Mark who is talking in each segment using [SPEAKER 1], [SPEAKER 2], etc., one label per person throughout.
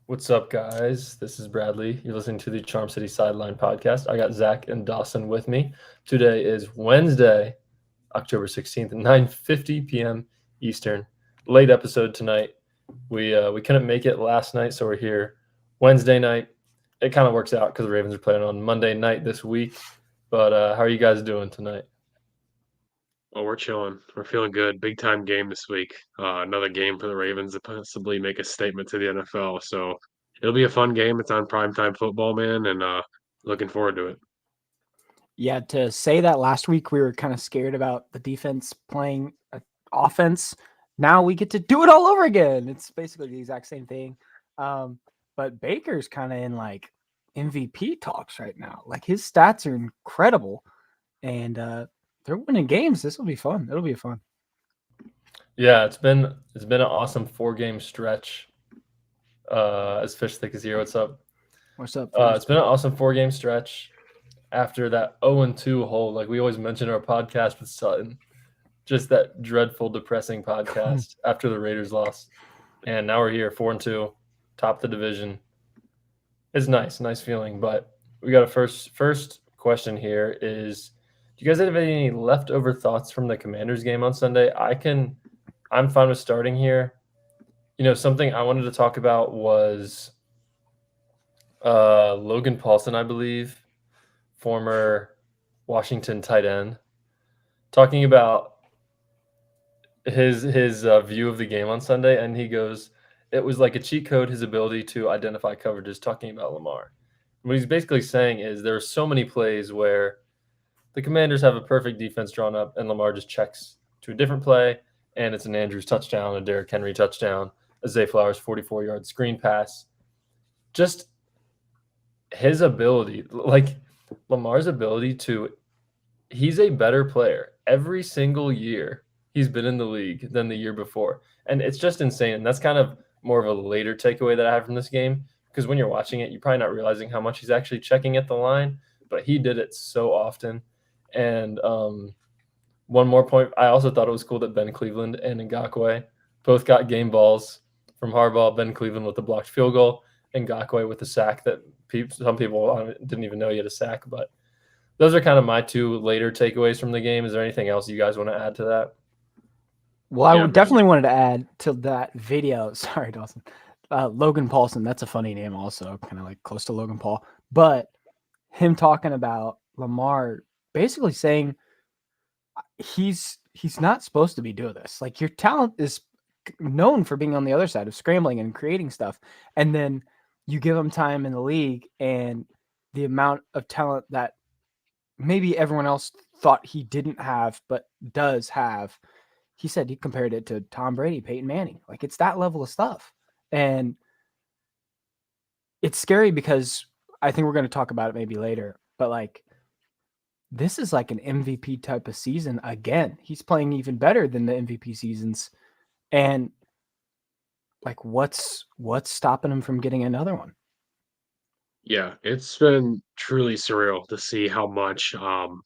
[SPEAKER 1] What's up, guys? This is Bradley. You're listening to the Charm City Sideline podcast. I got Zach and Dawson with me. Today is Wednesday, October 16th, 9:50 p.m. Eastern. Late episode tonight. We couldn't make it last night, so we're here Wednesday night. It kind of works out because the Ravens are playing on Monday night this week. But how are you guys doing tonight?
[SPEAKER 2] Oh, we're chilling. We're feeling good. Big time game this week. Another game for the Ravens to possibly make a statement to the NFL. So it'll be a fun game. It's on primetime football, man, and looking forward to it.
[SPEAKER 3] Yeah, to say that last week we were kind of scared about the defense playing offense. Now we get to do it all over again. It's basically the exact same thing. But Baker's kind of in like MVP talks right now. Like his stats are incredible, and they're winning games. This will be fun. It'll be fun.
[SPEAKER 1] Yeah, it's been an awesome 4-game stretch. As Fish Thick is here, what's up?
[SPEAKER 3] What's up?
[SPEAKER 1] It's been an awesome 4-game stretch after that 0-2 hole, like we always mention our podcast with Sutton, just that dreadful, depressing podcast after the Raiders lost. And now we're here, 4-2, top the division. It's nice feeling. But we got a first question here is, do you guys have any leftover thoughts from the Commanders game on Sunday? I'm fine with starting here. Something I wanted to talk about was Logan Paulson, I believe, former Washington tight end, talking about his view of the game on Sunday, and he goes, it was like a cheat code, his ability to identify coverages, talking about Lamar. What he's basically saying is there are so many plays where the Commanders have a perfect defense drawn up, and Lamar just checks to a different play, and it's an Andrews touchdown, a Derrick Henry touchdown, a Zay Flowers 44-yard screen pass. Just his ability, like Lamar's ability he's a better player every single year he's been in the league than the year before. And it's just insane. And that's kind of more of a later takeaway that I have from this game, because when you're watching it, you're probably not realizing how much he's actually checking at the line, but he did it so often. And one more point, I also thought it was cool that Ben Cleveland and Ngakoue both got game balls from Harbaugh. Ben Cleveland with the blocked field goal, and Ngakoue with the sack that some people didn't even know he had a sack. But those are kind of my two later takeaways from the game. Is there anything else you guys want to add to that?
[SPEAKER 3] Well, I would definitely wanted to add to that video. Sorry, Dawson. Logan Paulson. That's a funny name, also kind of like close to Logan Paul. But him talking about Lamar, basically saying he's not supposed to be doing this. Like your talent is known for being on the other side of scrambling and creating stuff, and then you give him time in the league, and the amount of talent that maybe everyone else thought he didn't have but does have. He said he compared it to Tom Brady, Peyton Manning. Like it's that level of stuff. And it's scary because I think we're going to talk about it maybe later, but like this is like an MVP type of season again. He's playing even better than the MVP seasons. And like what's stopping him from getting another one?
[SPEAKER 2] Yeah, it's been truly surreal to see how much,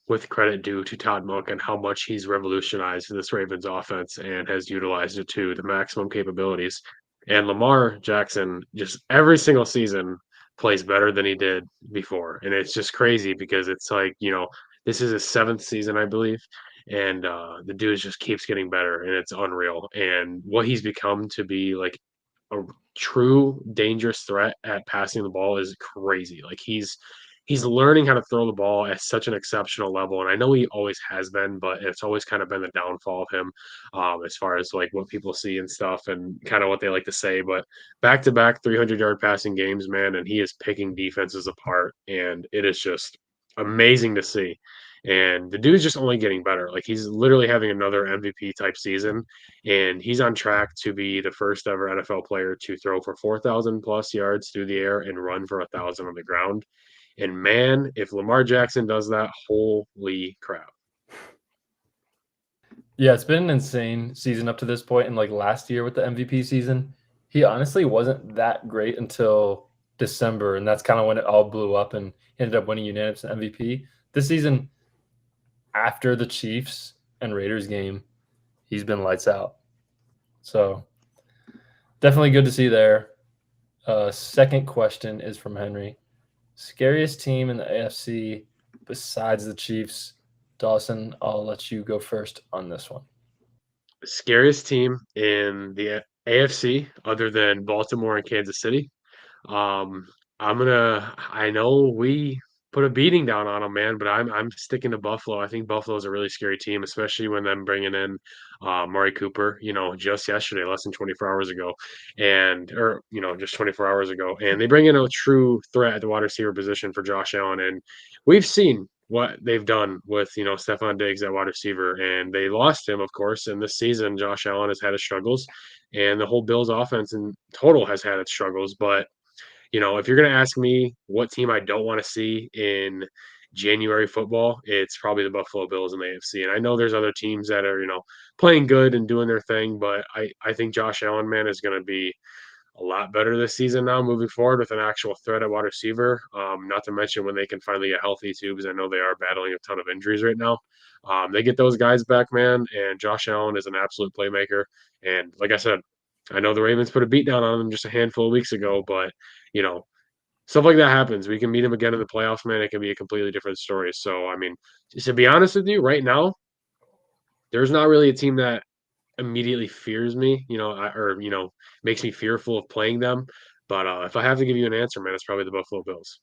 [SPEAKER 2] with credit due to Todd Monken, how much he's revolutionized this Ravens offense and has utilized it to the maximum capabilities. And Lamar Jackson just every single season plays better than he did before. And it's just crazy because it's like, this is his seventh season, I believe. And the dude just keeps getting better and it's unreal. And what he's become to be like a true dangerous threat at passing the ball is crazy. Like he's learning how to throw the ball at such an exceptional level, and I know he always has been, but it's always kind of been the downfall of him, as far as like what people see and stuff, and kind of what they like to say. But back-to-back 300-yard passing games, man, and he is picking defenses apart, and it is just amazing to see. And the dude's just only getting better. Like he's literally having another MVP type season, and he's on track to be the first ever NFL player to throw for 4,000 plus yards through the air and run for 1,000 on the ground. And man, if Lamar Jackson does that, holy crap.
[SPEAKER 1] Yeah, it's been an insane season up to this point. And like last year with the MVP season, he honestly wasn't that great until December. And that's kind of when it all blew up and he ended up winning unanimous MVP. This season, after the Chiefs and Raiders game, he's been lights out. So definitely good to see there. Second question is from Henry. Scariest team in the AFC besides the Chiefs? Dawson, I'll let you go first on this one.
[SPEAKER 2] Scariest team in the AFC other than Baltimore and Kansas City. Um, I know we put a beating down on them, man, but I'm sticking to Buffalo. I think Buffalo's a really scary team, especially when them bringing in Murray Cooper, just yesterday, less than 24 hours ago, just 24 hours ago, and they bring in a true threat at the wide receiver position for Josh Allen, and we've seen what they've done with Stephon Diggs at wide receiver, and they lost him, of course, and this season Josh Allen has had his struggles, and the whole Bills offense in total has had its struggles, but if you're going to ask me what team I don't want to see in January football, it's probably the Buffalo Bills in the AFC. And I know there's other teams that are, playing good and doing their thing, but I think Josh Allen, man, is going to be a lot better this season now moving forward with an actual threat at wide receiver. Not to mention when they can finally get healthy too, because I know they are battling a ton of injuries right now. They get those guys back, man, and Josh Allen is an absolute playmaker. And like I said, I know the Ravens put a beat down on them just a handful of weeks ago, but you know, stuff like that happens. We can meet them again in the playoffs, man. It can be a completely different story. So, I mean, to be honest with you, right now, there's not really a team that immediately fears me, makes me fearful of playing them. But if I have to give you an answer, man, it's probably the Buffalo Bills.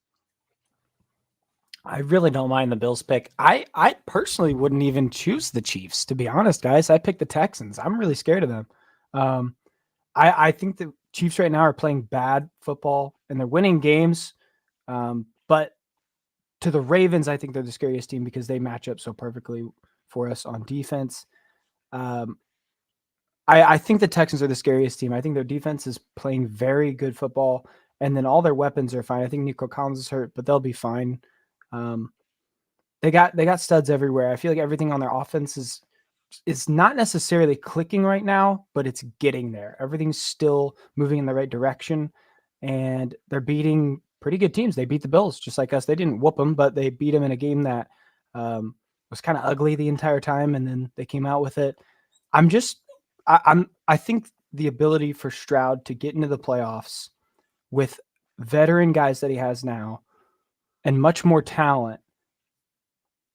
[SPEAKER 3] I really don't mind the Bills pick. I personally wouldn't even choose the Chiefs, to be honest, guys. I picked the Texans. I'm really scared of them. I think the Chiefs right now are playing bad football and they're winning games. But to the Ravens, I think they're the scariest team because they match up so perfectly for us on defense. I think the Texans are the scariest team. I think their defense is playing very good football, and then all their weapons are fine. I think Nico Collins is hurt, but they'll be fine. They got studs everywhere. I feel like everything on their offense is not necessarily clicking right now, but it's getting there. Everything's still moving in the right direction, and they're beating pretty good teams. They beat the Bills just like us. They didn't whoop them, but they beat them in a game that was kind of ugly the entire time, and then they came out with it. I think the ability for Stroud to get into the playoffs with veteran guys that he has now and much more talent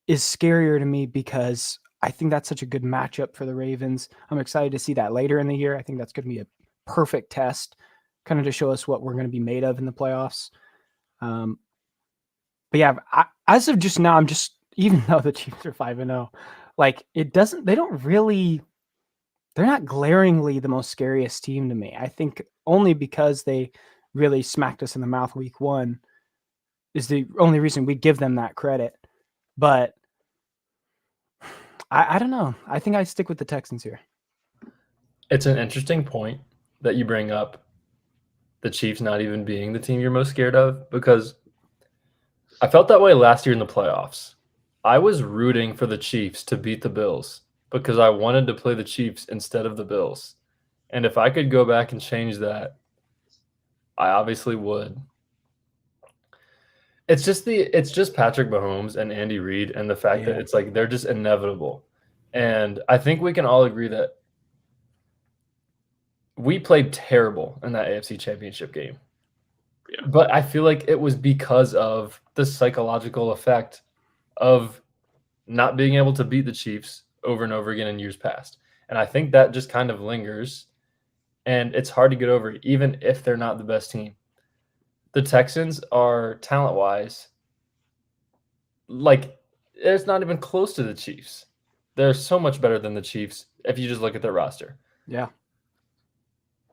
[SPEAKER 3] is scarier to me because I think that's such a good matchup for the Ravens. I'm excited to see that later in the year. I think that's going to be a perfect test, kind of to show us what we're going to be made of in the playoffs. But yeah, as of just now, even though the Chiefs are 5-0, they're not glaringly the most scariest team to me. I think only because they really smacked us in the mouth week 1 is the only reason we give them that credit. But I don't know. I think I stick with the Texans here.
[SPEAKER 1] It's an interesting point that you bring up, the Chiefs not even being the team you're most scared of, because I felt that way last year in the playoffs. I was rooting for the Chiefs to beat the Bills because I wanted to play the Chiefs instead of the Bills. And if I could go back and change that, I obviously would. It's just Patrick Mahomes and Andy Reid and the fact that it's like they're just inevitable. And I think we can all agree that we played terrible in that AFC Championship game.
[SPEAKER 2] Yeah.
[SPEAKER 1] But I feel like it was because of the psychological effect of not being able to beat the Chiefs over and over again in years past. And I think that just kind of lingers, and it's hard to get over, even if they're not the best team. The Texans are talent-wise, like, it's not even close to the Chiefs. They're so much better than the Chiefs if you just look at their roster.
[SPEAKER 3] Yeah.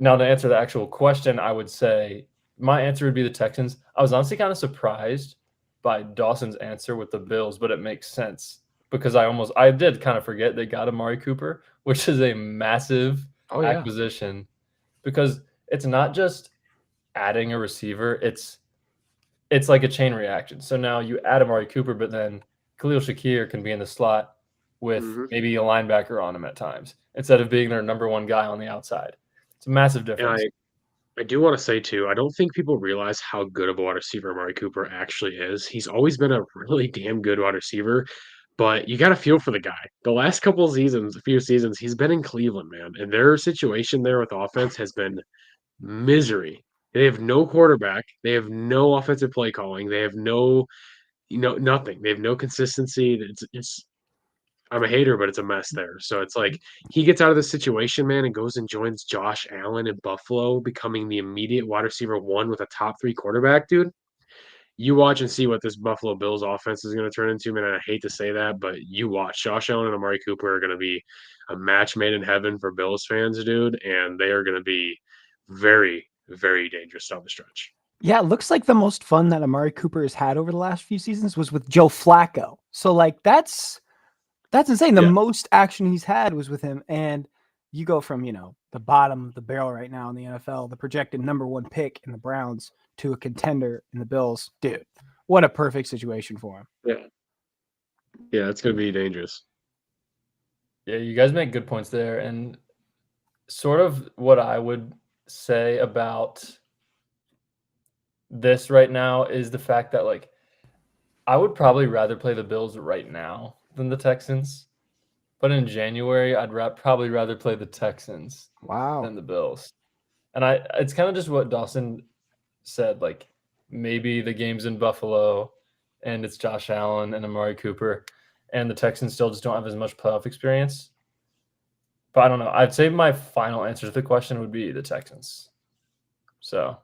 [SPEAKER 1] Now, to answer the actual question, I would say my answer would be the Texans. I was honestly kind of surprised by Dawson's answer with the Bills, but it makes sense because I did kind of forget they got Amari Cooper, which is a massive acquisition, because it's not just adding a receiver, it's like a chain reaction. So now you add Amari Cooper, but then Khalil Shakir can be in the slot with maybe a linebacker on him at times instead of being their number one guy on the outside. It's a massive difference.
[SPEAKER 2] And I do want to say, too, I don't think people realize how good of a wide receiver Amari Cooper actually is. He's always been a really damn good wide receiver, but you got to feel for the guy. The last few seasons, he's been in Cleveland, man, and their situation there with offense has been misery. They have no quarterback. They have no offensive play calling. They have no, nothing. They have no consistency. It's I'm a hater, but it's a mess there. So it's like he gets out of the situation, man, and goes and joins Josh Allen in Buffalo, becoming the immediate wide receiver one with a top 3 quarterback, dude. You watch and see what this Buffalo Bills offense is going to turn into, man. I hate to say that, but you watch. Josh Allen and Amari Cooper are going to be a match made in heaven for Bills fans, dude, and they are going to be very, very dangerous down the stretch.
[SPEAKER 3] Yeah, it looks like the most fun that Amari Cooper has had over the last few seasons was with Joe Flacco. So like that's insane. The
[SPEAKER 2] Yeah.
[SPEAKER 3] most action he's had was with him. And you go from, the bottom of the barrel right now in the NFL, the projected number 1 pick in the Browns, to a contender in the Bills. Dude, what a perfect situation for him.
[SPEAKER 2] Yeah. Yeah, it's going to be dangerous.
[SPEAKER 1] Yeah, you guys make good points there. And sort of what I would say about this right now is the fact that, like, I would probably rather play the Bills right now than the Texans. But in January, I'd probably rather play the Texans
[SPEAKER 3] Wow.
[SPEAKER 1] than the Bills. And it's kind of just what Dawson said. Like, maybe the game's in Buffalo and it's Josh Allen and Amari Cooper, and the Texans still just don't have as much playoff experience. But I don't know. I'd say my final answer to the question would be the Texans. So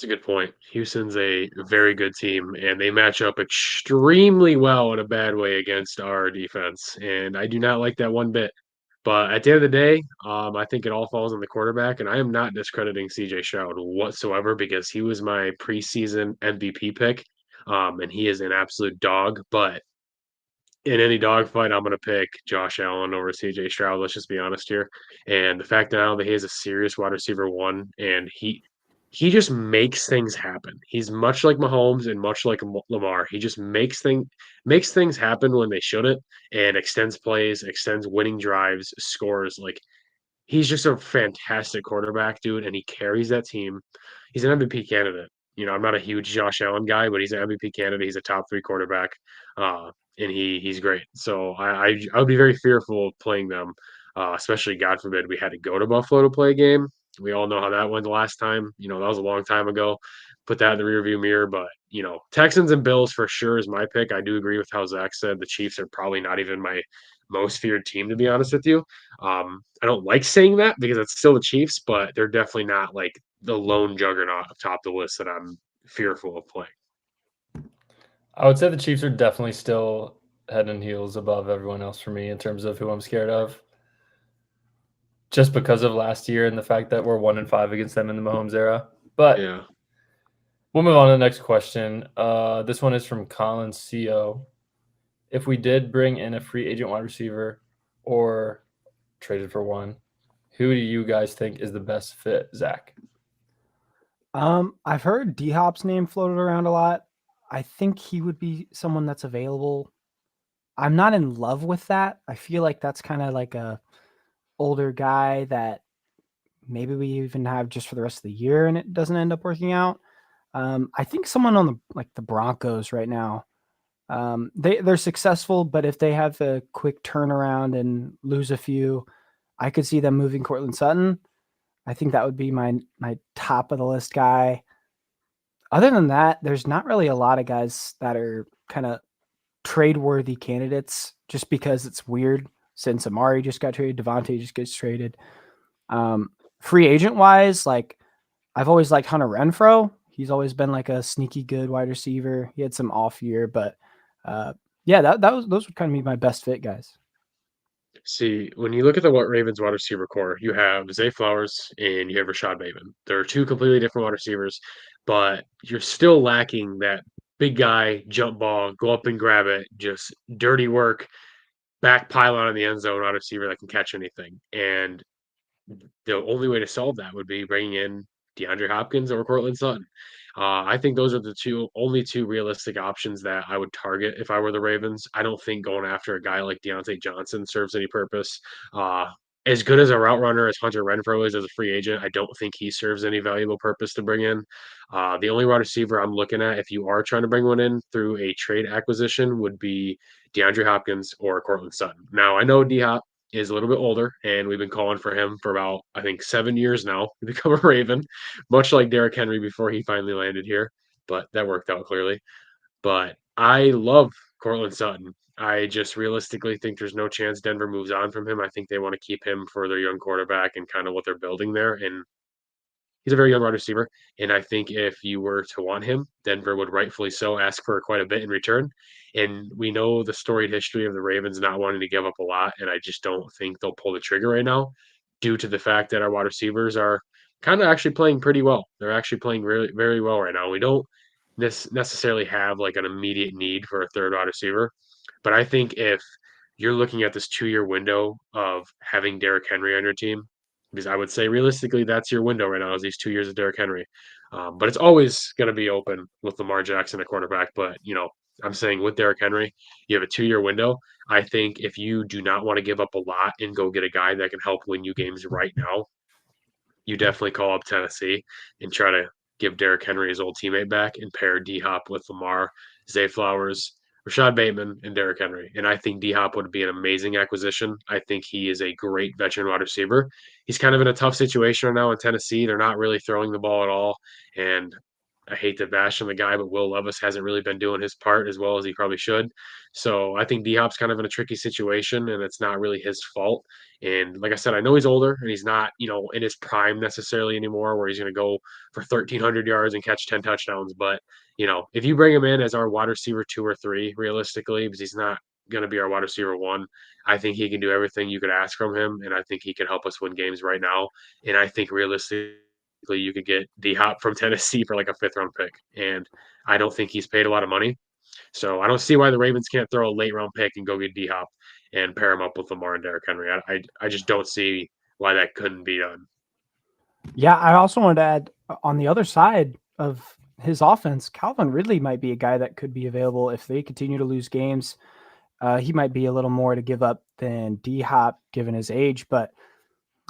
[SPEAKER 2] That's a good point. Houston's a very good team, and they match up extremely well in a bad way against our defense. And I do not like that one bit. But at the end of the day, I think it all falls on the quarterback, and I am not discrediting CJ Stroud whatsoever because he was my preseason MVP pick, and he is an absolute dog. But in any dogfight, I'm going to pick Josh Allen over CJ Stroud. Let's just be honest here. And the fact that now that he has a serious wide receiver one, and he just makes things happen. He's much like Mahomes and much like Lamar. He just makes things happen when they shouldn't, and extends plays, extends winning drives, scores. Like he's just a fantastic quarterback, dude, and he carries that team. He's an MVP candidate. I'm not a huge Josh Allen guy, but he's an MVP candidate. He's a top 3 quarterback, and he's great. So I would be very fearful of playing them, especially God forbid we had to go to Buffalo to play a game. We all know how that went the last time. That was a long time ago. Put that in the rearview mirror, but Texans and Bills for sure is my pick. I do agree with how Zach said the Chiefs are probably not even my most feared team, to be honest with you. I don't like saying that because it's still the Chiefs, but they're definitely not like the lone juggernaut atop the list that I'm fearful of playing.
[SPEAKER 1] I would say the Chiefs are definitely still head and heels above everyone else for me in terms of who I'm scared of. Just because of last year and the fact that we're 1-5 against them in the Mahomes era. But
[SPEAKER 2] Yeah.
[SPEAKER 1] We'll move on to the next question. This one is from Colin Co. If we did bring in a free agent wide receiver or traded for one, who do you guys think is the best fit, Zach?
[SPEAKER 3] I've heard D-Hop's name floated around a lot. I think he would be someone that's available. I'm not in love with that. I feel like that's kind of like a older guy that maybe we even have just for the rest of the year and it doesn't end up working out. I think someone on the Broncos right now, they're successful, but if they have a quick turnaround and lose a few, I could see them moving Courtland Sutton. I think that would be my top of the list guy. Other than that, there's not really a lot of guys that are kind of trade worthy candidates just because it's weird since Amari just got traded, Devontae just gets traded. Free agent wise, like I've always liked Hunter Renfrow. He's always been like a sneaky good wide receiver. He had some off year, but those would kind of be my best fit guys.
[SPEAKER 2] See, when you look at the Ravens wide receiver core, you have Zay Flowers and you have Rashad Bateman. They're 2 completely different wide receivers, but you're still lacking that big guy, jump ball, go up and grab it, just dirty work, back pylon in the end zone wide receiver that can catch anything. And the only way to solve that would be bringing in DeAndre Hopkins or Courtland Sutton. I think those are the only two realistic options that I would target if I were the Ravens. I don't think going after a guy like Deontay Johnson serves any purpose. As good as a route runner as Hunter Renfrow is as a free agent, I don't think he serves any valuable purpose to bring in. The only wide receiver I'm looking at, if you are trying to bring one in through a trade acquisition, would be DeAndre Hopkins or Courtland Sutton. Now, I know D Hop is a little bit older, and we've been calling for him for about, I think, 7 years now to become a Raven, much like Derrick Henry before he finally landed here, but that worked out clearly. But I love Courtland Sutton. I just realistically think there's no chance Denver moves on from him. I think they want to keep him for their young quarterback and kind of what they're building there. And he's a very young wide receiver. And I think if you were to want him, Denver would rightfully so ask for quite a bit in return. And we know the storied history of the Ravens not wanting to give up a lot. And I just don't think they'll pull the trigger right now due to the fact that our wide receivers are kind of actually playing pretty well. They're actually playing really, very well right now. We don't necessarily have like an immediate need for a third wide receiver. But I think if you're looking at this 2-year window of having Derrick Henry on your team, because I would say realistically that's your window right now is these 2 years of Derrick Henry. But it's always going to be open with Lamar Jackson, a quarterback. But I'm saying with Derrick Henry, you have a 2-year window. I think if you do not want to give up a lot and go get a guy that can help win you games right now, you definitely call up Tennessee and try to give Derrick Henry his old teammate back and pair D Hop with Lamar, Zay Flowers, Rashad Bateman, and Derrick Henry. And I think D Hop would be an amazing acquisition. I think he is a great veteran wide receiver. He's kind of in a tough situation right now in Tennessee. They're not really throwing the ball at all. And I hate to bash on the guy, but Will Levis hasn't really been doing his part as well as he probably should. So I think D Hop's kind of in a tricky situation, and it's not really his fault. And like I said, I know he's older and he's not, in his prime necessarily anymore, where he's going to go for 1,300 yards and catch 10 touchdowns. But if you bring him in as our wide receiver 2 or 3, realistically, because he's not going to be our wide receiver 1, I think he can do everything you could ask from him, and I think he can help us win games right now. And I think realistically, you could get D Hop from Tennessee for like a 5th-round pick, and I don't think he's paid a lot of money. So I don't see why the Ravens can't throw a late-round pick and go get D Hop and pair him up with Lamar and Derrick Henry. I just don't see why that couldn't be done.
[SPEAKER 3] Yeah, I also wanted to add on the other side of his offense, Calvin Ridley might be a guy that could be available if they continue to lose games. He might be a little more to give up than D Hop given his age, but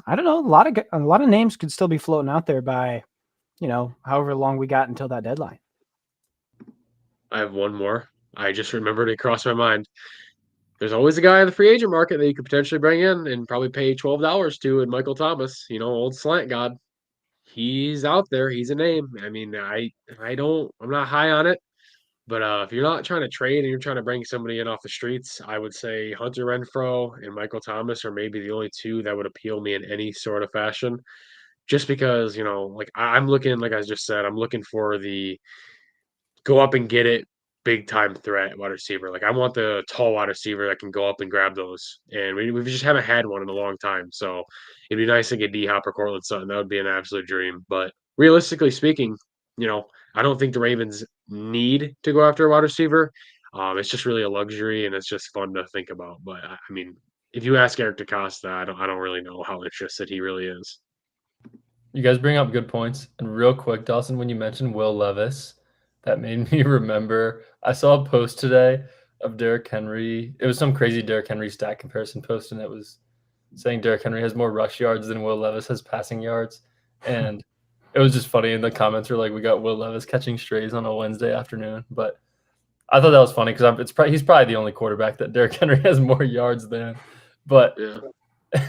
[SPEAKER 3] I don't know. A lot of names could still be floating out there by, however long we got until that deadline.
[SPEAKER 2] I have one more. I just remembered it crossed my mind. There's always a guy in the free agent market that you could potentially bring in and probably pay $12 to, and Michael Thomas, old slant god. He's out there. He's a name. I mean, I'm not high on it, but if you're not trying to trade and you're trying to bring somebody in off the streets, I would say Hunter Renfrow and Michael Thomas are maybe the only 2 that would appeal me in any sort of fashion. Just because, like I'm looking, like I just said, I'm looking for the go up and get it big time threat wide receiver. Like I want the tall wide receiver that can go up and grab those. And we just haven't had one in a long time. So it'd be nice to get D Hop or Courtland Sutton. That would be an absolute dream. But realistically speaking, I don't think the Ravens need to go after a wide receiver. It's just really a luxury and it's just fun to think about. But I mean, if you ask Eric DeCosta, I don't really know how interested he really is.
[SPEAKER 1] You guys bring up good points. And real quick, Dawson, when you mentioned Will Levis, that made me remember. I saw a post today of Derrick Henry. It was some crazy Derrick Henry stat comparison post, and it was saying Derrick Henry has more rush yards than Will Levis has passing yards. And it was just funny. And the comments were like, we got Will Levis catching strays on a Wednesday afternoon. But I thought that was funny because he's probably the only quarterback that Derrick Henry has more yards than. But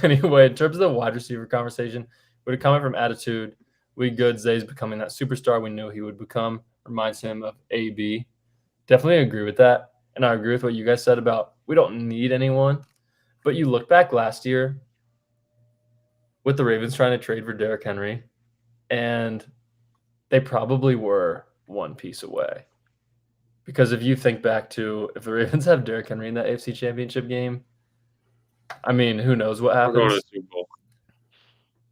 [SPEAKER 1] anyway, in terms of the wide receiver conversation, we had a comment from Attitude. We good. Zay's becoming that superstar we knew he would become. Reminds him of AB. Definitely agree with that. And I agree with what you guys said about we don't need anyone. But you look back last year with the Ravens trying to trade for Derrick Henry, and they probably were one piece away. Because if you think back to if the Ravens have Derrick Henry in that AFC Championship game, I mean, who knows what happens.
[SPEAKER 2] We're going to the Super Bowl.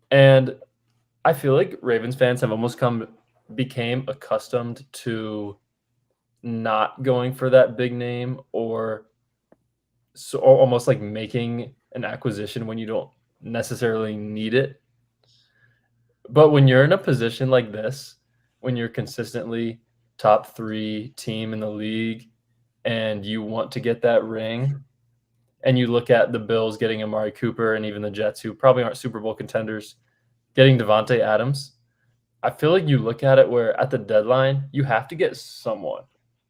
[SPEAKER 1] And I feel like Ravens fans have almost became accustomed to not going for that big name or almost like making an acquisition when you don't necessarily need it. But when you're in a position like this, when you're consistently top 3 team in the league and you want to get that ring, and you look at the Bills getting Amari Cooper and even the Jets, who probably aren't Super Bowl contenders, getting Devontae Adams, I feel like you look at it where at the deadline, you have to get someone.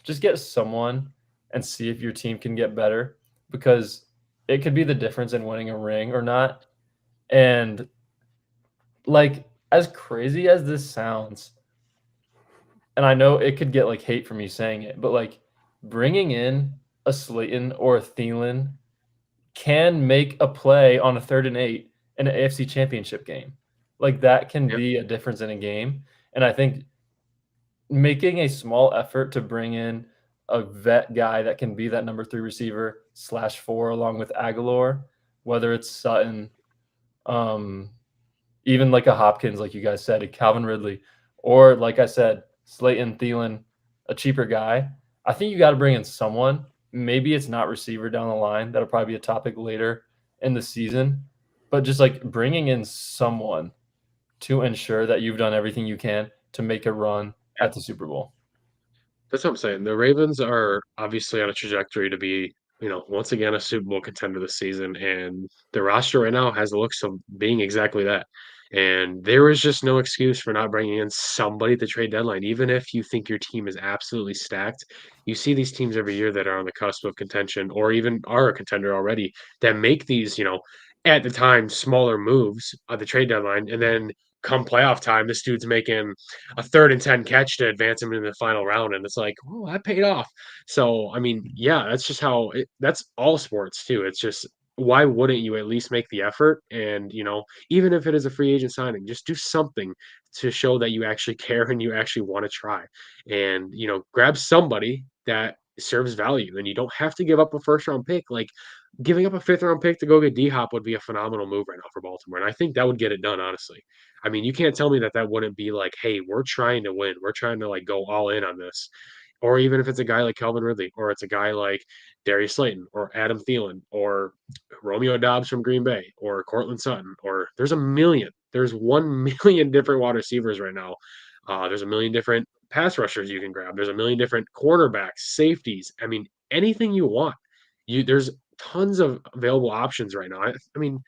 [SPEAKER 1] Just get someone and see if your team can get better. Because it could be the difference in winning a ring or not. And like, as crazy as this sounds, and I know it could get like hate from me saying it, but like bringing in a Slayton or a Thielen can make a play on a 3rd and 8 in an AFC Championship game. Like that can
[SPEAKER 2] Yep.
[SPEAKER 1] be a difference in a game. And I think making a small effort to bring in a vet guy that can be that number 3 receiver /4 along with Aguilar, whether it's Sutton, even like a Hopkins, like you guys said, a Calvin Ridley, or like I said, Slayton, Thielen, a cheaper guy. I think you got to bring in someone. Maybe it's not receiver down the line. That'll probably be a topic later in the season. But just like bringing in someone to ensure that you've done everything you can to make a run at the Super Bowl.
[SPEAKER 2] That's what I'm saying. The Ravens are obviously on a trajectory to be, once again a Super Bowl contender this season, and the roster right now has the looks of being exactly that. And there is just no excuse for not bringing in somebody at the trade deadline, even if you think your team is absolutely stacked. You see these teams every year that are on the cusp of contention, or even are a contender already, that make these, at the time, smaller moves at the trade deadline, and then come playoff time, this dude's making a 3rd and 10 catch to advance him into the final round. And it's like, oh, that paid off. So, I mean, yeah, that's just how that's all sports too. It's just, why wouldn't you at least make the effort? And, even if it is a free agent signing, just do something to show that you actually care and you actually want to try. And, grab somebody that serves value. And you don't have to give up a 1st round pick. Like, giving up a 5th round pick to go get D-Hop would be a phenomenal move right now for Baltimore. And I think that would get it done, honestly. I mean, you can't tell me that that wouldn't be like, hey, we're trying to win. We're trying to like go all in on this. Or even if it's a guy like Calvin Ridley, or it's a guy like Darius Slayton, or Adam Thielen, or Romeo Dobbs from Green Bay, or Cortland Sutton, or there's 1 million different wide receivers right now. There's 1 million different pass rushers you can grab. There's 1 million different cornerbacks, safeties. I mean, anything you want. There's tons of available options right now. I mean,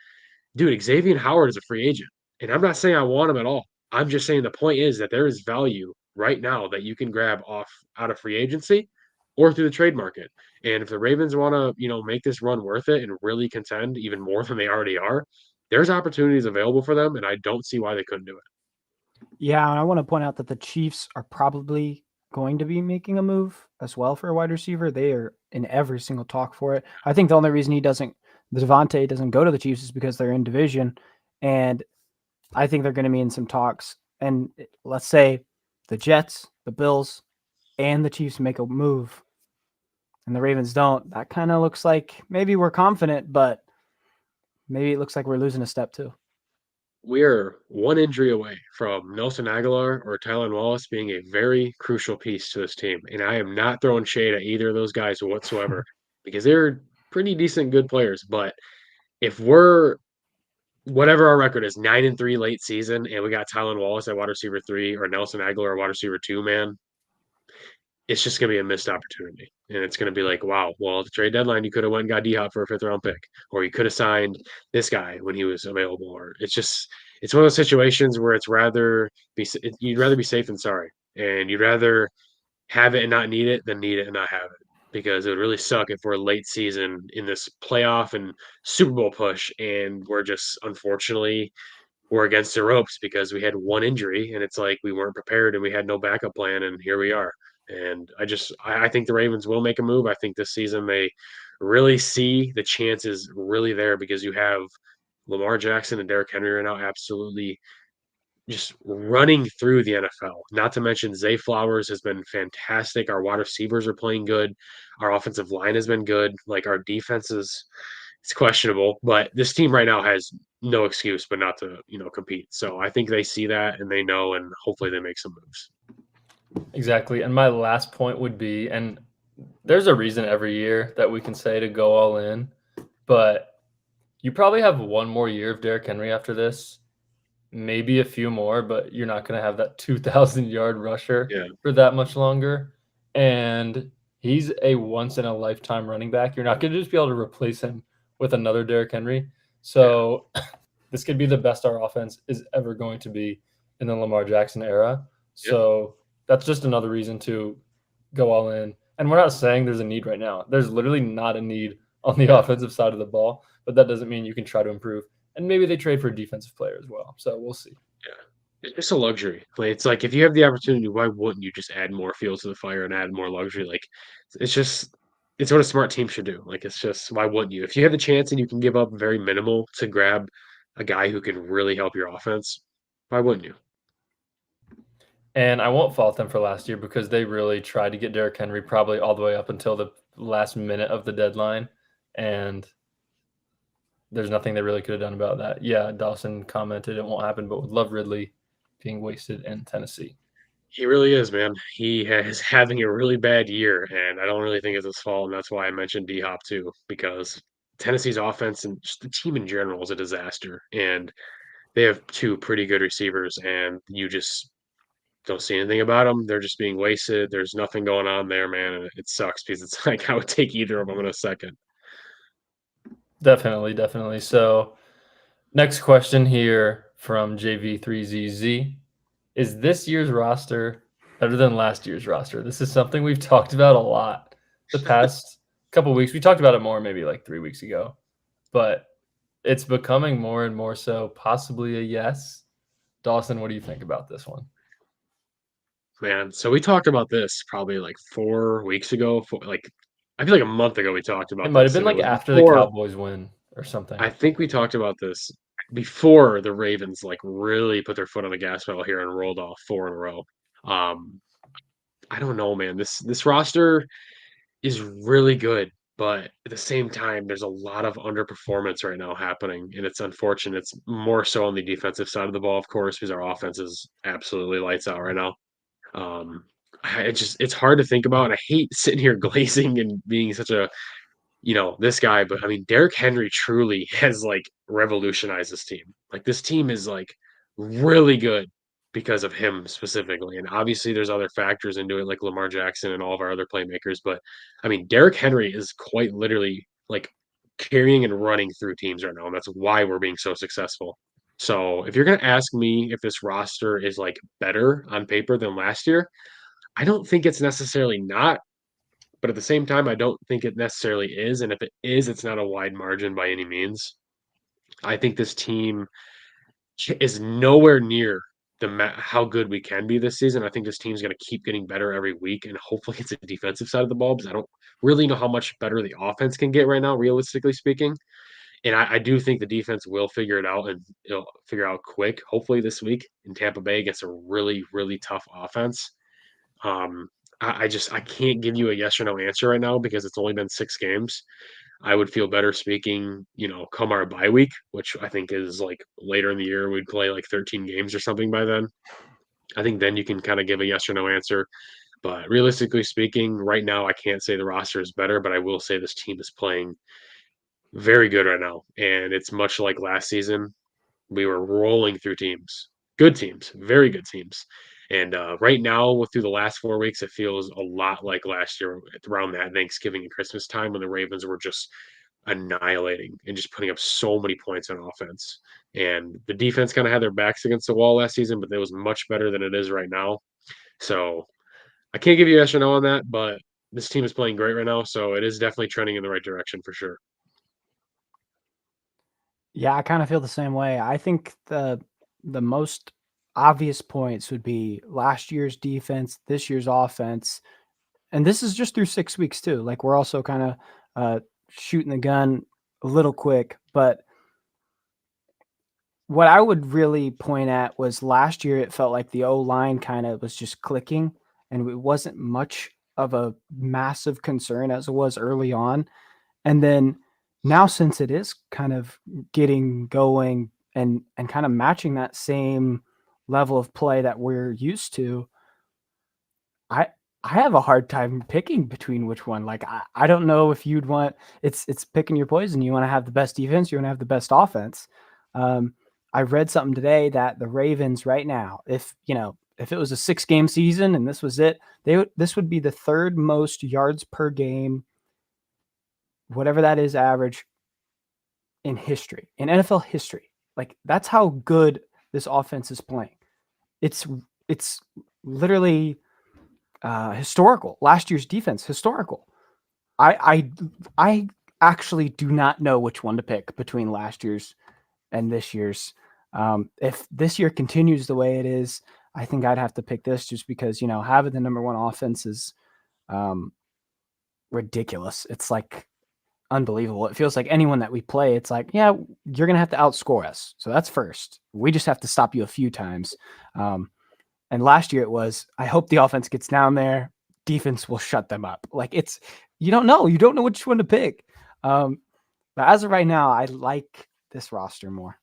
[SPEAKER 2] dude, Xavier Howard is a free agent. And I'm not saying I want him at all. I'm just saying the point is that there is value right now that you can grab out of free agency or through the trade market. And if the Ravens want to, make this run worth it and really contend even more than they already are, there's opportunities available for them, and I don't see why they couldn't do it.
[SPEAKER 3] Yeah, and I want to point out that the Chiefs are probably going to be making a move as well for a wide receiver. They are in every single talk for it. I think the only reason Devontae doesn't go to the Chiefs is because they're in division, and I think they're going to be in some talks. And let's say the Jets, the Bills, and the Chiefs make a move, and the Ravens don't. That kind of looks like maybe we're confident, but maybe it looks like we're losing a step too.
[SPEAKER 2] We're one injury away from Nelson Aguilar or Tylan Wallace being a very crucial piece to this team. And I am not throwing shade at either of those guys whatsoever because they're pretty decent, good players. But if we're whatever our record is, 9-3 late season, and we got Tylan Wallace at wide receiver 3 or Nelson Aguilar at wide receiver 2, man, it's just gonna be a missed opportunity. And it's gonna be like, wow, well, at the trade deadline, you could have went and got D-Hop for a 5th round pick, or you could have signed this guy when he was available. Or it's one of those situations where you'd rather be safe than sorry, and you'd rather have it and not need it than need it and not have it. Because it would really suck if we're late season in this playoff and Super Bowl push, and unfortunately we're against the ropes because we had one injury, and it's like we weren't prepared and we had no backup plan, and here we are. And I think the Ravens will make a move. I think this season they really see the chances really there because you have Lamar Jackson and Derrick Henry right now absolutely just running through the NFL. Not to mention Zay Flowers has been fantastic. Our wide receivers are playing good. Our offensive line has been good. Like our defense it's questionable, but this team right now has no excuse but not to, compete. So I think they see that and they know, and hopefully they make some moves.
[SPEAKER 1] Exactly. And my last point would be, and there's a reason every year that we can say to go all in, but you probably have one more year of Derrick Henry after this, maybe a few more, but you're not going to have that 2,000-yard rusher for that much longer. And he's a once-in-a-lifetime running back. You're not going to just be able to replace him with another Derrick Henry. So this could be the best our offense is ever going to be in the Lamar Jackson era. So that's just another reason to go all in. And we're not saying there's a need right now. There's literally not a need on the offensive side of the ball, but that doesn't mean you can try to improve. And maybe they trade for a defensive player as well. So we'll see.
[SPEAKER 2] It's just a luxury. Like, it's like if you have the opportunity, why wouldn't you just add more fuel to the fire and add more luxury? Like it's what a smart team should do. Like it's just why wouldn't you? If you have the chance and you can give up very minimal to grab a guy who can really help your offense, why wouldn't you?
[SPEAKER 1] And I won't fault them for last year because they really tried to get Derrick Henry probably all the way up until the last minute of the deadline. And there's nothing they really could have done about that. Yeah, Dawson commented it won't happen, but would love Ridley being wasted in Tennessee.
[SPEAKER 2] He really is, man. He is having a really bad year, and I don't really think it's his fault. And that's why I mentioned D Hop too, because Tennessee's offense and just the team in general is a disaster. And they have two pretty good receivers, and you just don't see anything about them. They're just being wasted. There's nothing going on there, man, and it sucks because it's like I would take either of them in a second.
[SPEAKER 1] Definitely, definitely. So, next question here from JV3ZZ. Is this year's roster better than last year's roster? This is something we've talked about a lot the past couple weeks. We talked about it more maybe like 3 weeks ago, but it's becoming more and more so possibly a yes. Dawson, what do you think about this one?
[SPEAKER 2] Man, so we talked about this probably like 4 weeks ago. I feel like a month ago we talked about
[SPEAKER 1] It might have
[SPEAKER 2] this,
[SPEAKER 1] been
[SPEAKER 2] and it
[SPEAKER 1] like
[SPEAKER 2] was
[SPEAKER 1] after the
[SPEAKER 2] before.
[SPEAKER 1] Cowboys win or something.
[SPEAKER 2] I think we talked about this before the Ravens like really put their foot on the gas pedal here and rolled off 4 in a row. Um, I don't know, man. This roster is really good, but at the same time, there's a lot of underperformance right now happening, and it's unfortunate. It's more so on the defensive side of the ball, of course, because our offense is absolutely lights out right now. Um, it's hard to think about, and I hate sitting here glazing and being such a this guy, but I mean, Derrick Henry truly has like revolutionized this team. Like this team is like really good because of him specifically. And obviously there's other factors into it like Lamar Jackson and all of our other playmakers, but I mean, Derrick Henry is quite literally like carrying and running through teams right now, and that's why we're being so successful. So, if you're going to ask me if this roster is like better on paper than last year, I don't think it's necessarily not, but at the same time, I don't think it necessarily is. And if it is, it's not a wide margin by any means. I think this team is nowhere near how good we can be this season. I think this team's going to keep getting better every week, and hopefully it's a defensive side of the ball because I don't really know how much better the offense can get right now, realistically speaking. And I do think the defense will figure it out, and it'll figure out quick. Hopefully this week in Tampa Bay against a really, really tough offense. Um, I can't give you a yes or no answer right now because it's only been 6 games. I would feel better speaking, come our bye week, which I think is like later in the year. We'd play like 13 games or something by then. I think then you can kind of give a yes or no answer. But realistically speaking, right now I can't say the roster is better, but I will say this team is playing very good right now. And it's much like last season. We were rolling through teams, good teams, very good teams. And right now, through the last 4 weeks, it feels a lot like last year around that Thanksgiving and Christmas time when the Ravens were just annihilating and just putting up so many points on offense. And the defense kind of had their backs against the wall last season, but it was much better than it is right now. So I can't give you a yes or no on that, but this team is playing great right now. So it is definitely trending in the right direction for sure.
[SPEAKER 3] Yeah, I kind of feel the same way. I think the most obvious points would be last year's defense, this year's offense, and this is just through 6 weeks too. Like we're also kind of shooting the gun a little quick, but what I would really point at was last year it felt like the O-line kind of was just clicking, and it wasn't much of a massive concern as it was early on. And then now, since it is kind of getting going and kind of matching that same level of play that we're used to, I I have a hard time picking between which one. Like I don't know if you'd want it's picking your poison. You want to have the best defense, you want to have the best offense. I read something today that the Ravens right now, if it was a 6-game season and this was it, this would be the third most yards per game, whatever that is, average in history, in NFL history. Like that's how good this offense is playing. It's literally historical. Last year's defense, historical. I actually do not know which one to pick between last year's and this year's. If this year continues the way it is, I think I'd have to pick this just because, having the number one offense is ridiculous. It's like unbelievable. It feels like anyone that we play, it's like, yeah, you're going to have to outscore us. So that's first. We just have to stop you a few times. And last year it was, I hope the offense gets down there. Defense will shut them up. Like you don't know. You don't know which one to pick. But as of right now, I like this roster more.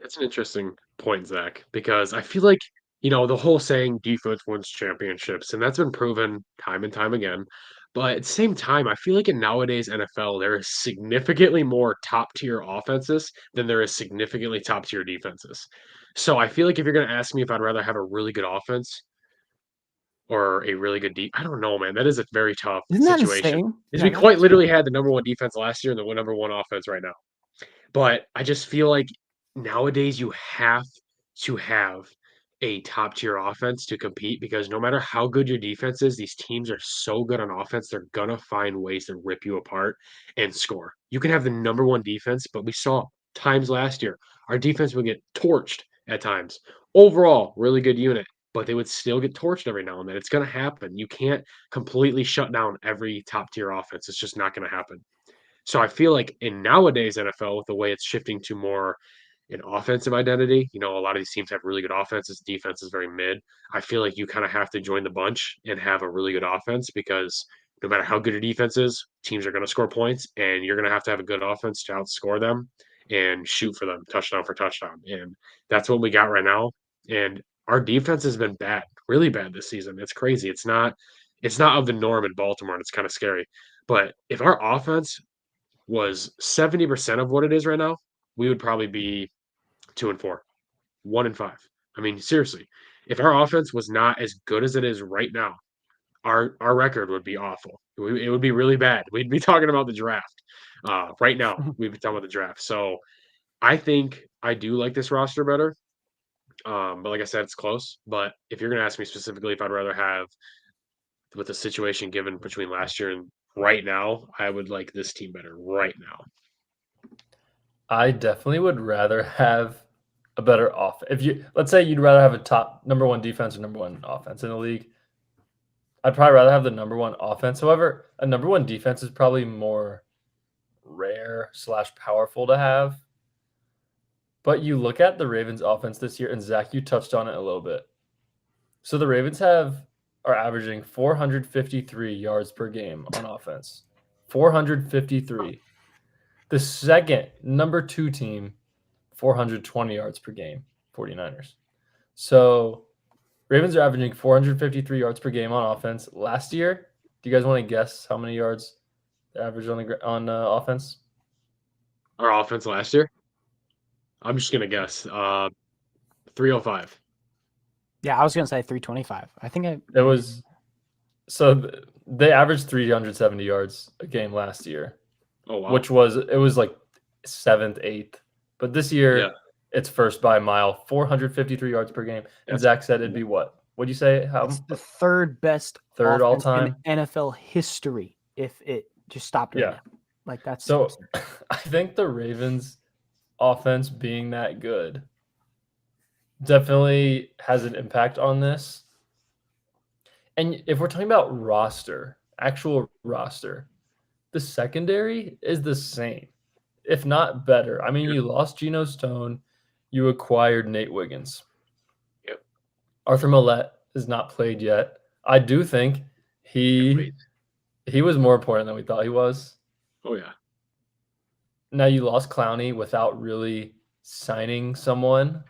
[SPEAKER 2] That's an interesting point, Zach, because I feel like, the whole saying defense wins championships, and that's been proven time and time again. But at the same time, I feel like in nowadays NFL, there is significantly more top tier offenses than there is significantly top tier defenses. So I feel like if you're going to ask me if I'd rather have a really good offense or a really good I don't know, man. That is a very tough
[SPEAKER 3] Isn't that
[SPEAKER 2] situation.
[SPEAKER 3] insane?
[SPEAKER 2] Because we quite literally had the number one defense last year and the number one offense right now. But I just feel like nowadays you have to have a top tier offense to compete because no matter how good your defense is, these teams are so good on offense, they're gonna find ways to rip you apart and score. You can have the number one defense, but we saw times last year our defense would get torched at times. Overall, really good unit, but they would still get torched every now and then. It's gonna happen. You can't completely shut down every top tier offense. It's just not gonna happen. So I feel like in nowadays NFL, with the way it's shifting to more an offensive identity, a lot of these teams have really good offenses, defense is very mid. I feel like you kind of have to join the bunch and have a really good offense because no matter how good your defense is, teams are going to score points, and you're going to have a good offense to outscore them and shoot for them touchdown for touchdown. And that's what we got right now. And our defense has been bad, really bad this season. It's crazy. It's not of the norm in Baltimore, and it's kind of scary. But if our offense was 70% of what it is right now, we would probably be 2-4, 1-5. I mean, seriously, if our offense was not as good as it is right now, our record would be awful. It would be really bad. We'd be talking about the draft. Right now, we'd be talking about the draft. So I think I do like this roster better. But like I said, it's close. But if you're going to ask me specifically if I'd rather have with the situation given between last year and right now, I would like this team better right now.
[SPEAKER 1] I definitely would rather have a better off. Let's say you'd rather have a top number one defense or number one offense in the league, I'd probably rather have the number one offense. However, a number one defense is probably more rare / powerful to have. But you look at the Ravens offense this year, and Zach, you touched on it a little bit. So the Ravens are averaging 453 yards per game on offense. 453. The second number 2 team, 420 yards per game, 49ers. So Ravens are averaging 453 yards per game on offense. Last year, do you guys want to guess how many yards they averaged on offense?
[SPEAKER 2] Our offense last year? I'm just going to guess 305.
[SPEAKER 3] Yeah, I was going to say 325. I think
[SPEAKER 1] it was so they averaged 370 yards a game last year.
[SPEAKER 2] Oh wow.
[SPEAKER 1] Which was like 7th, 8th. But this year it's first by a mile, 453 yards per game. And Zach said it'd be what? What'd you say?
[SPEAKER 3] It's the third best
[SPEAKER 1] all time
[SPEAKER 3] in NFL history if it just stopped right now. Like that's
[SPEAKER 1] so I think the Ravens offense being that good definitely has an impact on this. And if we're talking about actual roster, the secondary is the same, if not better. I mean, you lost Geno Stone, you acquired Nate Wiggins.
[SPEAKER 2] Yep.
[SPEAKER 1] Arthur Millette has not played yet. I do think he was more important than we thought he was.
[SPEAKER 2] Oh yeah.
[SPEAKER 1] Now you lost Clowney without really signing someone,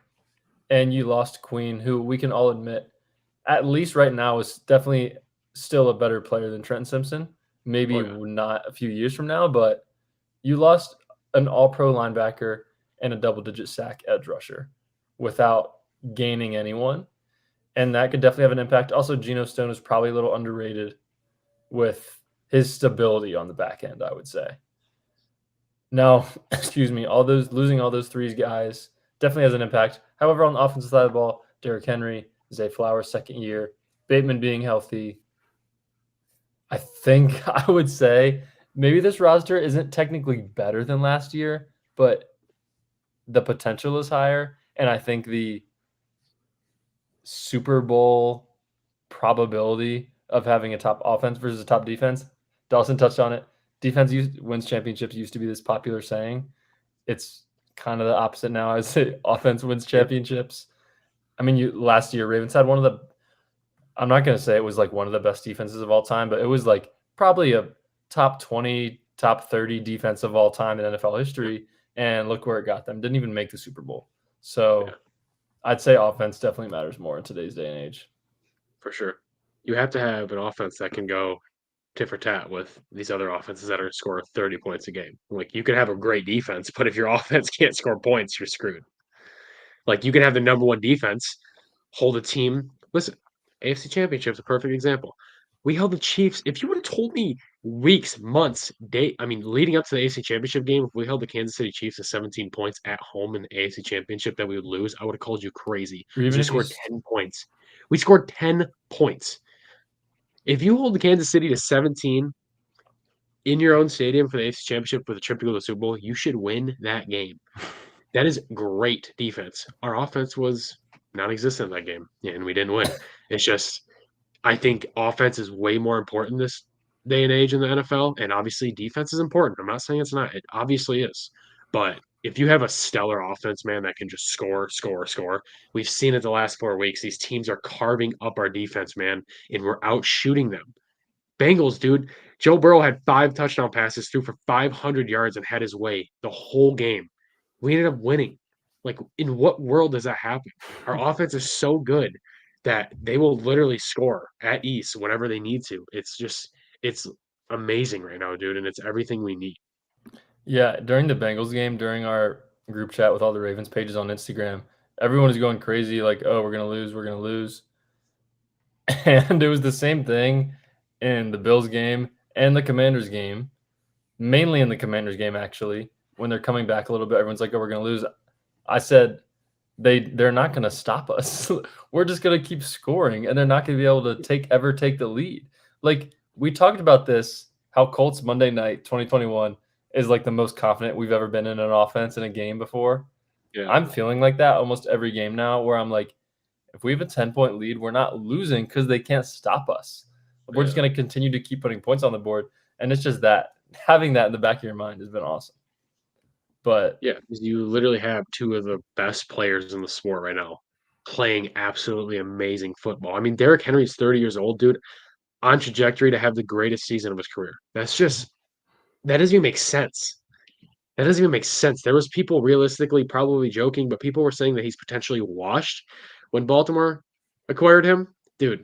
[SPEAKER 1] and you lost Queen, who we can all admit, at least right now, is definitely still a better player than Trenton Simpson. Maybe not a few years from now, but you lost an all-pro linebacker and a double-digit sack edge rusher without gaining anyone, and that could definitely have an impact. Also, Geno Stone is probably a little underrated with his stability on the back end, I would say. Now, losing all those 3 guys definitely has an impact. However, on the offensive side of the ball, Derrick Henry, Zay Flowers, second year, Bateman being healthy, I think I would say maybe this roster isn't technically better than last year, but the potential is higher. And I think the Super Bowl probability of having a top offense versus a top defense, Dawson touched on it. Defense wins championships used to be this popular saying. It's kind of the opposite now. I would say offense wins championships. I mean, last year Ravens had one of the. I'm not going to say it was like one of the best defenses of all time, but it was like probably a top 20, top 30 defense of all time in NFL history. And look where it got them. Didn't even make the Super Bowl. So I'd say offense definitely matters more in today's day and age.
[SPEAKER 2] For sure. You have to have an offense that can go tit for tat with these other offenses that are scoring 30 points a game. Like, you can have a great defense, but if your offense can't score points, you're screwed. Like, you can have the number one defense hold a team. Listen, AFC Championship's a perfect example. We held the Chiefs. If you would have told me weeks, months, leading up to the AFC Championship game, if we held the Kansas City Chiefs to 17 points at home in the AFC Championship that we would lose, I would have called you crazy.
[SPEAKER 1] Or even
[SPEAKER 2] We
[SPEAKER 1] if you
[SPEAKER 2] scored 10 points. We scored 10 points. If you hold the Kansas City to 17 in your own stadium for the AFC Championship with a trip to go to the Super Bowl, you should win that game. That is great defense. Our offense was non-existent in that game, and we didn't win. It's just, I think offense is way more important this day and age in the NFL, and obviously defense is important. I'm not saying it's not. It obviously is. But if you have a stellar offense, man, that can just score, score, score. We've seen it the last 4 weeks. These teams are carving up our defense, man, and we're out shooting them. Bengals, dude. Joe Burrow had 5 touchdown passes, threw for 500 yards, and had his way the whole game. We ended up winning. Like, in what world does that happen? Our offense is so good that they will literally score at ease whenever they need to. It's amazing right now, dude, and it's everything we need.
[SPEAKER 1] Yeah, during the Bengals game, during our group chat with all the Ravens pages on Instagram, everyone was going crazy like, "Oh, we're going to lose, we're going to lose." And it was the same thing in the Bills game and the Commanders game, mainly in the Commanders game actually. When they're coming back a little bit, everyone's like, "Oh, we're going to lose." I said they're not going to stop us. We're just going to keep scoring and they're not going to be able to take the lead. Like, we talked about this, how Colts Monday night 2021 is like the most confident we've ever been in an offense in a game before.
[SPEAKER 2] Yeah.
[SPEAKER 1] I'm feeling like that almost every game now, where I'm like, if we have a 10-point lead, we're not losing because they can't stop us. We're just going to continue to keep putting points on the board. And it's just that having that in the back of your mind has been awesome. But
[SPEAKER 2] yeah, you literally have 2 of the best players in the sport right now playing absolutely amazing football. I mean, Derrick Henry's 30 years old, dude, on trajectory to have the greatest season of his career. That doesn't even make sense. That doesn't even make sense. There was people realistically probably joking, but people were saying that he's potentially washed when Baltimore acquired him. Dude,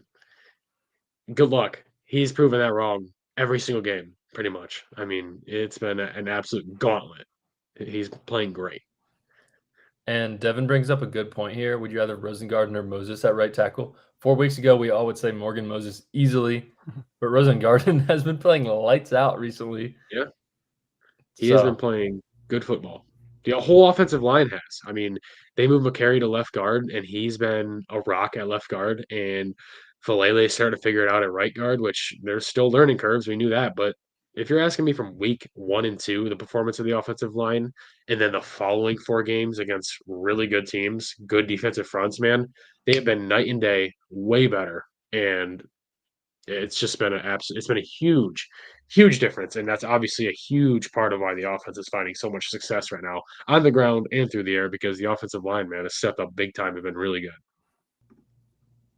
[SPEAKER 2] good luck. He's proven that wrong every single game, pretty much. I mean, it's been an absolute gauntlet. He's playing great.
[SPEAKER 1] And Devin brings up a good point here. Would you rather Rosengarten or Moses at right tackle? 4 weeks ago, we all would say Morgan Moses easily, but Rosengarten has been playing lights out recently.
[SPEAKER 2] Yeah. He has been playing good football. The whole offensive line has. I mean, they moved McCary to left guard, and he's been a rock at left guard. And Falele started to figure it out at right guard, which there's still learning curves. We knew that. But if you're asking me from week 1 and 2, the performance of the offensive line, and then the following 4 games against really good teams, good defensive fronts, man, they have been night and day, way better. And it's just been it's been a huge difference, and that's obviously a huge part of why the offense is finding so much success right now on the ground and through the air, because the offensive line, man, has stepped up big time. They've been really good.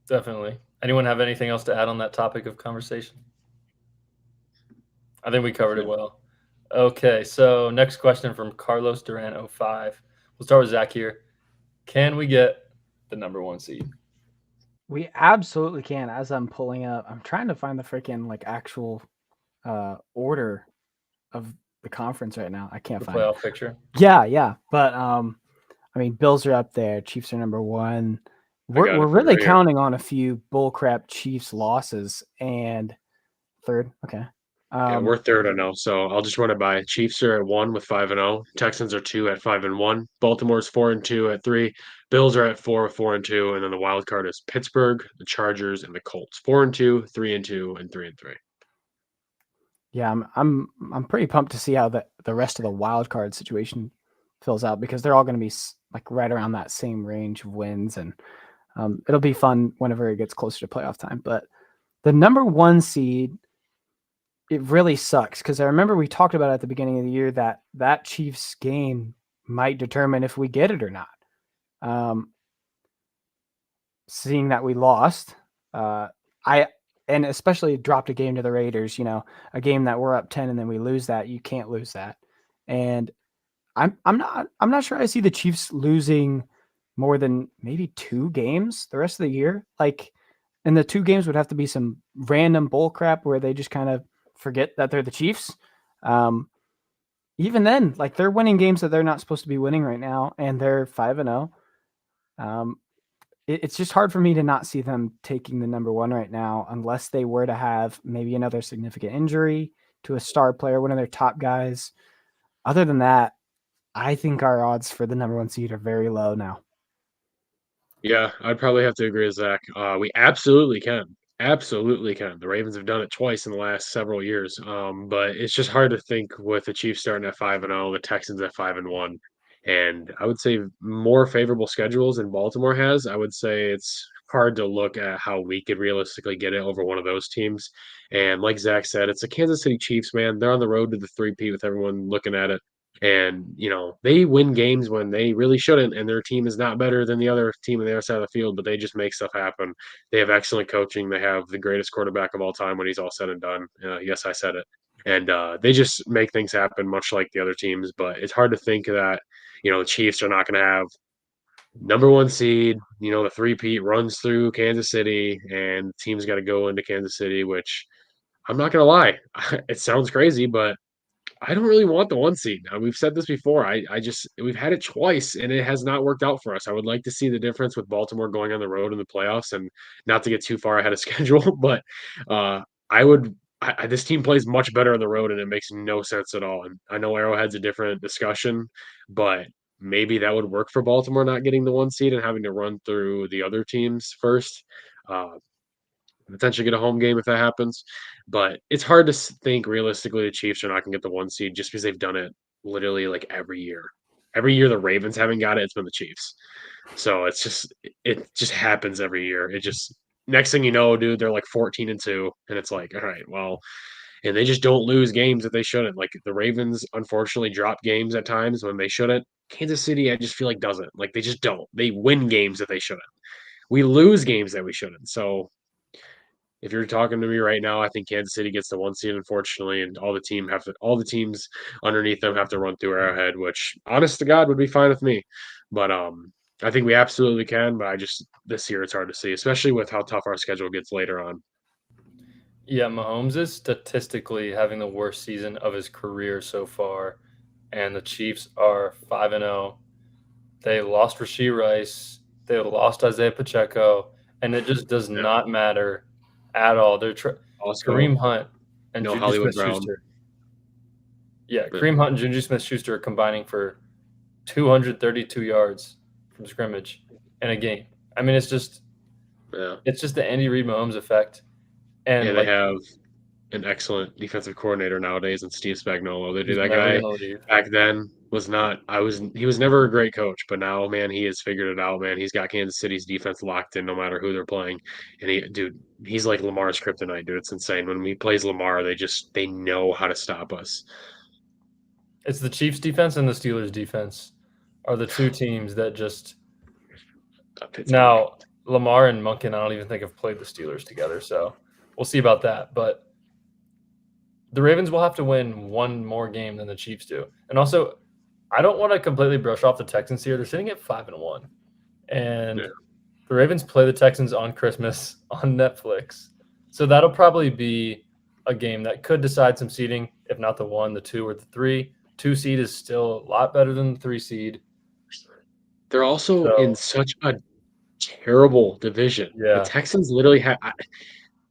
[SPEAKER 1] Definitely. Anyone have anything else to add on that topic of conversation? I think we covered it well. Okay, so next question from Carlos Duran 05. We'll start with Zach here. Can we get the number 1 seed?
[SPEAKER 3] We absolutely can. As I'm pulling up, I'm trying to find the freaking like actual order of the conference right now. I can't find
[SPEAKER 1] playoff
[SPEAKER 3] it.
[SPEAKER 1] Picture.
[SPEAKER 3] Yeah. But I mean, Bills are up there. Chiefs are number 1. We're really counting on a few bullcrap Chiefs losses and 3rd. Okay.
[SPEAKER 2] Yeah, we're 3rd I know. So I'll just run it by. Chiefs are at 1 with 5-0. Texans are 2 at 5-1. Baltimore's 4-2 at 3. Bills are at 4 with 4-2, and then the wild card is Pittsburgh, the Chargers, and the Colts. 4-2, 3-2, and 3-3.
[SPEAKER 3] Yeah, I'm pretty pumped to see how the rest of the wild card situation fills out because they're all going to be like right around that same range of wins, and it'll be fun whenever it gets closer to playoff time. But the number one seed, it really sucks because I remember we talked about at the beginning of the year that Chiefs game might determine if we get it or not. Seeing that we lost, I and especially dropped a game to the Raiders, a game that we're up 10 and then we lose that. You can't lose that. And I'm not sure I see the Chiefs losing more than maybe 2 games the rest of the year. Like, and the 2 games would have to be some random bull crap where they just kind of forget that they're the Chiefs. Even then, like they're winning games that they're not supposed to be winning right now, and they're 5-0. It's just hard for me to not see them taking the number one right now, unless they were to have maybe another significant injury to a star player, one of their top guys. Other than that, I think our odds for the number one seed are very low now.
[SPEAKER 2] Yeah, I'd probably have to agree with Zach. We absolutely can. Absolutely can. The Ravens have done it twice in the last several years. But it's just hard to think with the Chiefs starting at 5-0, the Texans at 5-1. And I would say more favorable schedules than Baltimore has. I would say it's hard to look at how we could realistically get it over one of those teams. And like Zach said, it's the Kansas City Chiefs, man. They're on the road to the three-peat with everyone looking at it. And, they win games when they really shouldn't, and their team is not better than the other team on the other side of the field, but they just make stuff happen. They have excellent coaching. They have the greatest quarterback of all time when he's all said and done. Yes, I said it. And they just make things happen, much like the other teams. But it's hard to think that, the Chiefs are not going to have number one seed, the three-peat runs through Kansas City, and the team's got to go into Kansas City, which I'm not going to lie. It sounds crazy, but I don't really want the one seed. We've said this before. We've had it twice and it has not worked out for us. I would like to see the difference with Baltimore going on the road in the playoffs, and not to get too far ahead of schedule, but I would. This team plays much better on the road, and it makes no sense at all. And I know Arrowhead's a different discussion, but maybe that would work for Baltimore not getting the one seed and having to run through the other teams first. Uh, Potentially get a home game if that happens. But it's hard to think realistically the Chiefs are not going to get the one seed just because they've done it literally like every year. Every year the Ravens haven't got it, it's been the Chiefs. So it just happens every year. It just next thing you know, dude, they're like 14-2, and it's like, all right, well, and they just don't lose games that they shouldn't. Like the Ravens, unfortunately, drop games at times when they shouldn't. Kansas City, I just feel like doesn't. Like they just don't. They win games that they shouldn't. We lose games that we shouldn't. So if you're talking to me right now, I think Kansas City gets the one seed, unfortunately, and all the teams underneath them have to run through Arrowhead, which honest to God would be fine with me. But I think we absolutely can, but this year it's hard to see, especially with how tough our schedule gets later on.
[SPEAKER 1] Yeah, Mahomes is statistically having the worst season of his career so far, and the Chiefs are 5-0. They lost Rashee Rice, they lost Isaiah Pacheco, and it just does not matter at all. They're
[SPEAKER 2] Also,
[SPEAKER 1] Kareem Hunt and
[SPEAKER 2] no
[SPEAKER 1] Juju
[SPEAKER 2] Hollywood Brown.
[SPEAKER 1] Smith-Schuster. Yeah, Kareem Hunt and Juju Smith-Schuster are combining for 232 yards from scrimmage in a game. I mean, it's just the Andy Reid Mahomes effect. And
[SPEAKER 2] they have an excellent defensive coordinator nowadays, and Steve Spagnuolo. They do that guy back then he was never a great coach, but now, man, he has figured it out, man. He's got Kansas City's defense locked in no matter who they're playing. And he's like Lamar's kryptonite, dude. It's insane. When he plays Lamar, they know how to stop us.
[SPEAKER 1] It's the Chiefs defense and the Steelers defense are the two teams that just now Lamar and Monken, I don't even think have played the Steelers together, so we'll see about that. But the Ravens will have to win one more game than the Chiefs do. And also, I don't want to completely brush off the Texans here. They're sitting at 5-1. And the Ravens play the Texans on Christmas on Netflix. So that'll probably be a game that could decide some seeding, if not the 1, the 2, or the 3. 2 seed is still a lot better than the 3 seed.
[SPEAKER 2] They're also in such a terrible division.
[SPEAKER 1] Yeah.
[SPEAKER 2] The Texans literally have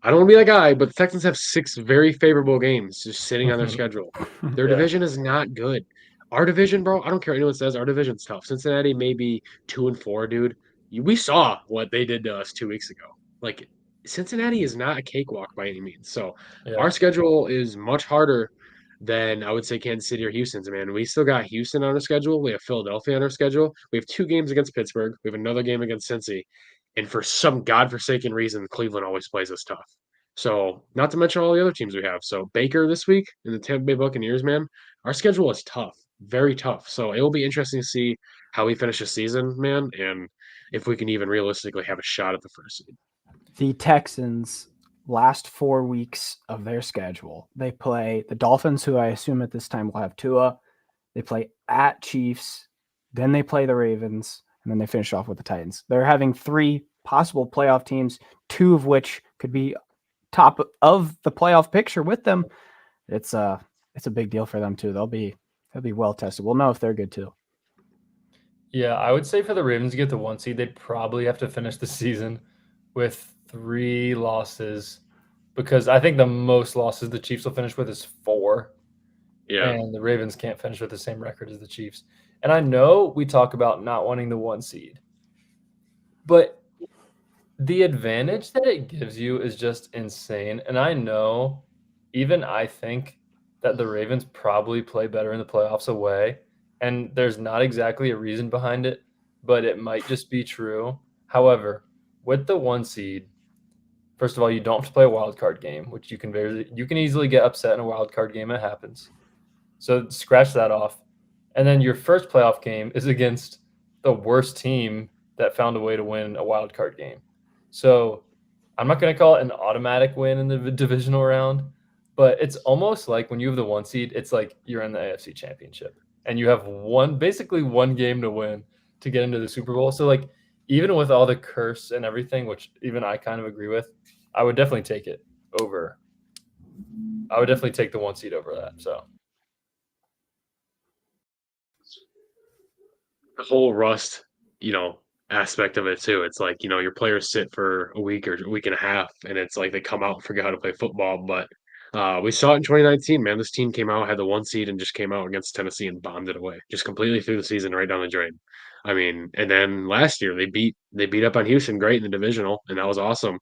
[SPEAKER 2] I don't want to be that guy, but the Texans have 6 very favorable games just sitting on their schedule. Their division is not good. Our division, bro, I don't care what anyone says. Our division's tough. Cincinnati may be 2-4, dude. We saw what they did to us 2 weeks ago. Like, Cincinnati is not a cakewalk by any means. So
[SPEAKER 1] Yeah.
[SPEAKER 2] our schedule is much harder than I would say Kansas City or Houston's, man. We still got Houston on our schedule. We have Philadelphia on our schedule. We have 2 games against Pittsburgh. We have another game against Cincy. And for some godforsaken reason, Cleveland always plays us tough. So, not to mention all the other teams we have. So, Baker this week and the Tampa Bay Buccaneers, man, our schedule is tough, very tough. So, it will be interesting to see how we finish the season, man, and if we can even realistically have a shot at the first seed.
[SPEAKER 3] The Texans last 4 weeks of their schedule, they play the Dolphins, who I assume at this time will have Tua. They play at Chiefs, then they play the Ravens, and then they finish off with the Titans. They're having 3 possible playoff teams, 2 of which could be top of the playoff picture with them. It's a big deal for them too. They'll be well tested. We'll know if they're good too.
[SPEAKER 1] Yeah, I would say for the Ravens to get the 1 seed, they'd probably have to finish the season with 3 losses, because I think the most losses the Chiefs will finish with is 4.
[SPEAKER 2] Yeah.
[SPEAKER 1] And the Ravens can't finish with the same record as the Chiefs. And I know we talk about not wanting the 1 seed, but the advantage that it gives you is just insane. And I know, even I think that the Ravens probably play better in the playoffs away. And there's not exactly a reason behind it, but it might just be true. However, with the 1 seed, first of all, you don't have to play a wild card game, which you can easily get upset in a wild card game. It happens. So scratch that off. And then your first playoff game is against the worst team that found a way to win a wild card game. So I'm not going to call it an automatic win in the divisional round, but it's almost like when you have the 1 seed, it's like you're in the AFC Championship and you have basically one game to win to get into the Super Bowl. So like, even with all the curse and everything, which even I kind of agree with, I would definitely take it over. I would definitely take the 1 seed over that. So
[SPEAKER 2] the whole rust, aspect of it too. It's like, your players sit for a week or a week and a half, and it's like they come out and forget how to play football. But we saw it in 2019, man. This team came out, had the 1 seed, and just came out against Tennessee and bombed it away, just completely threw the season right down the drain. I mean, and then last year they beat up on Houston great in the divisional, and that was awesome.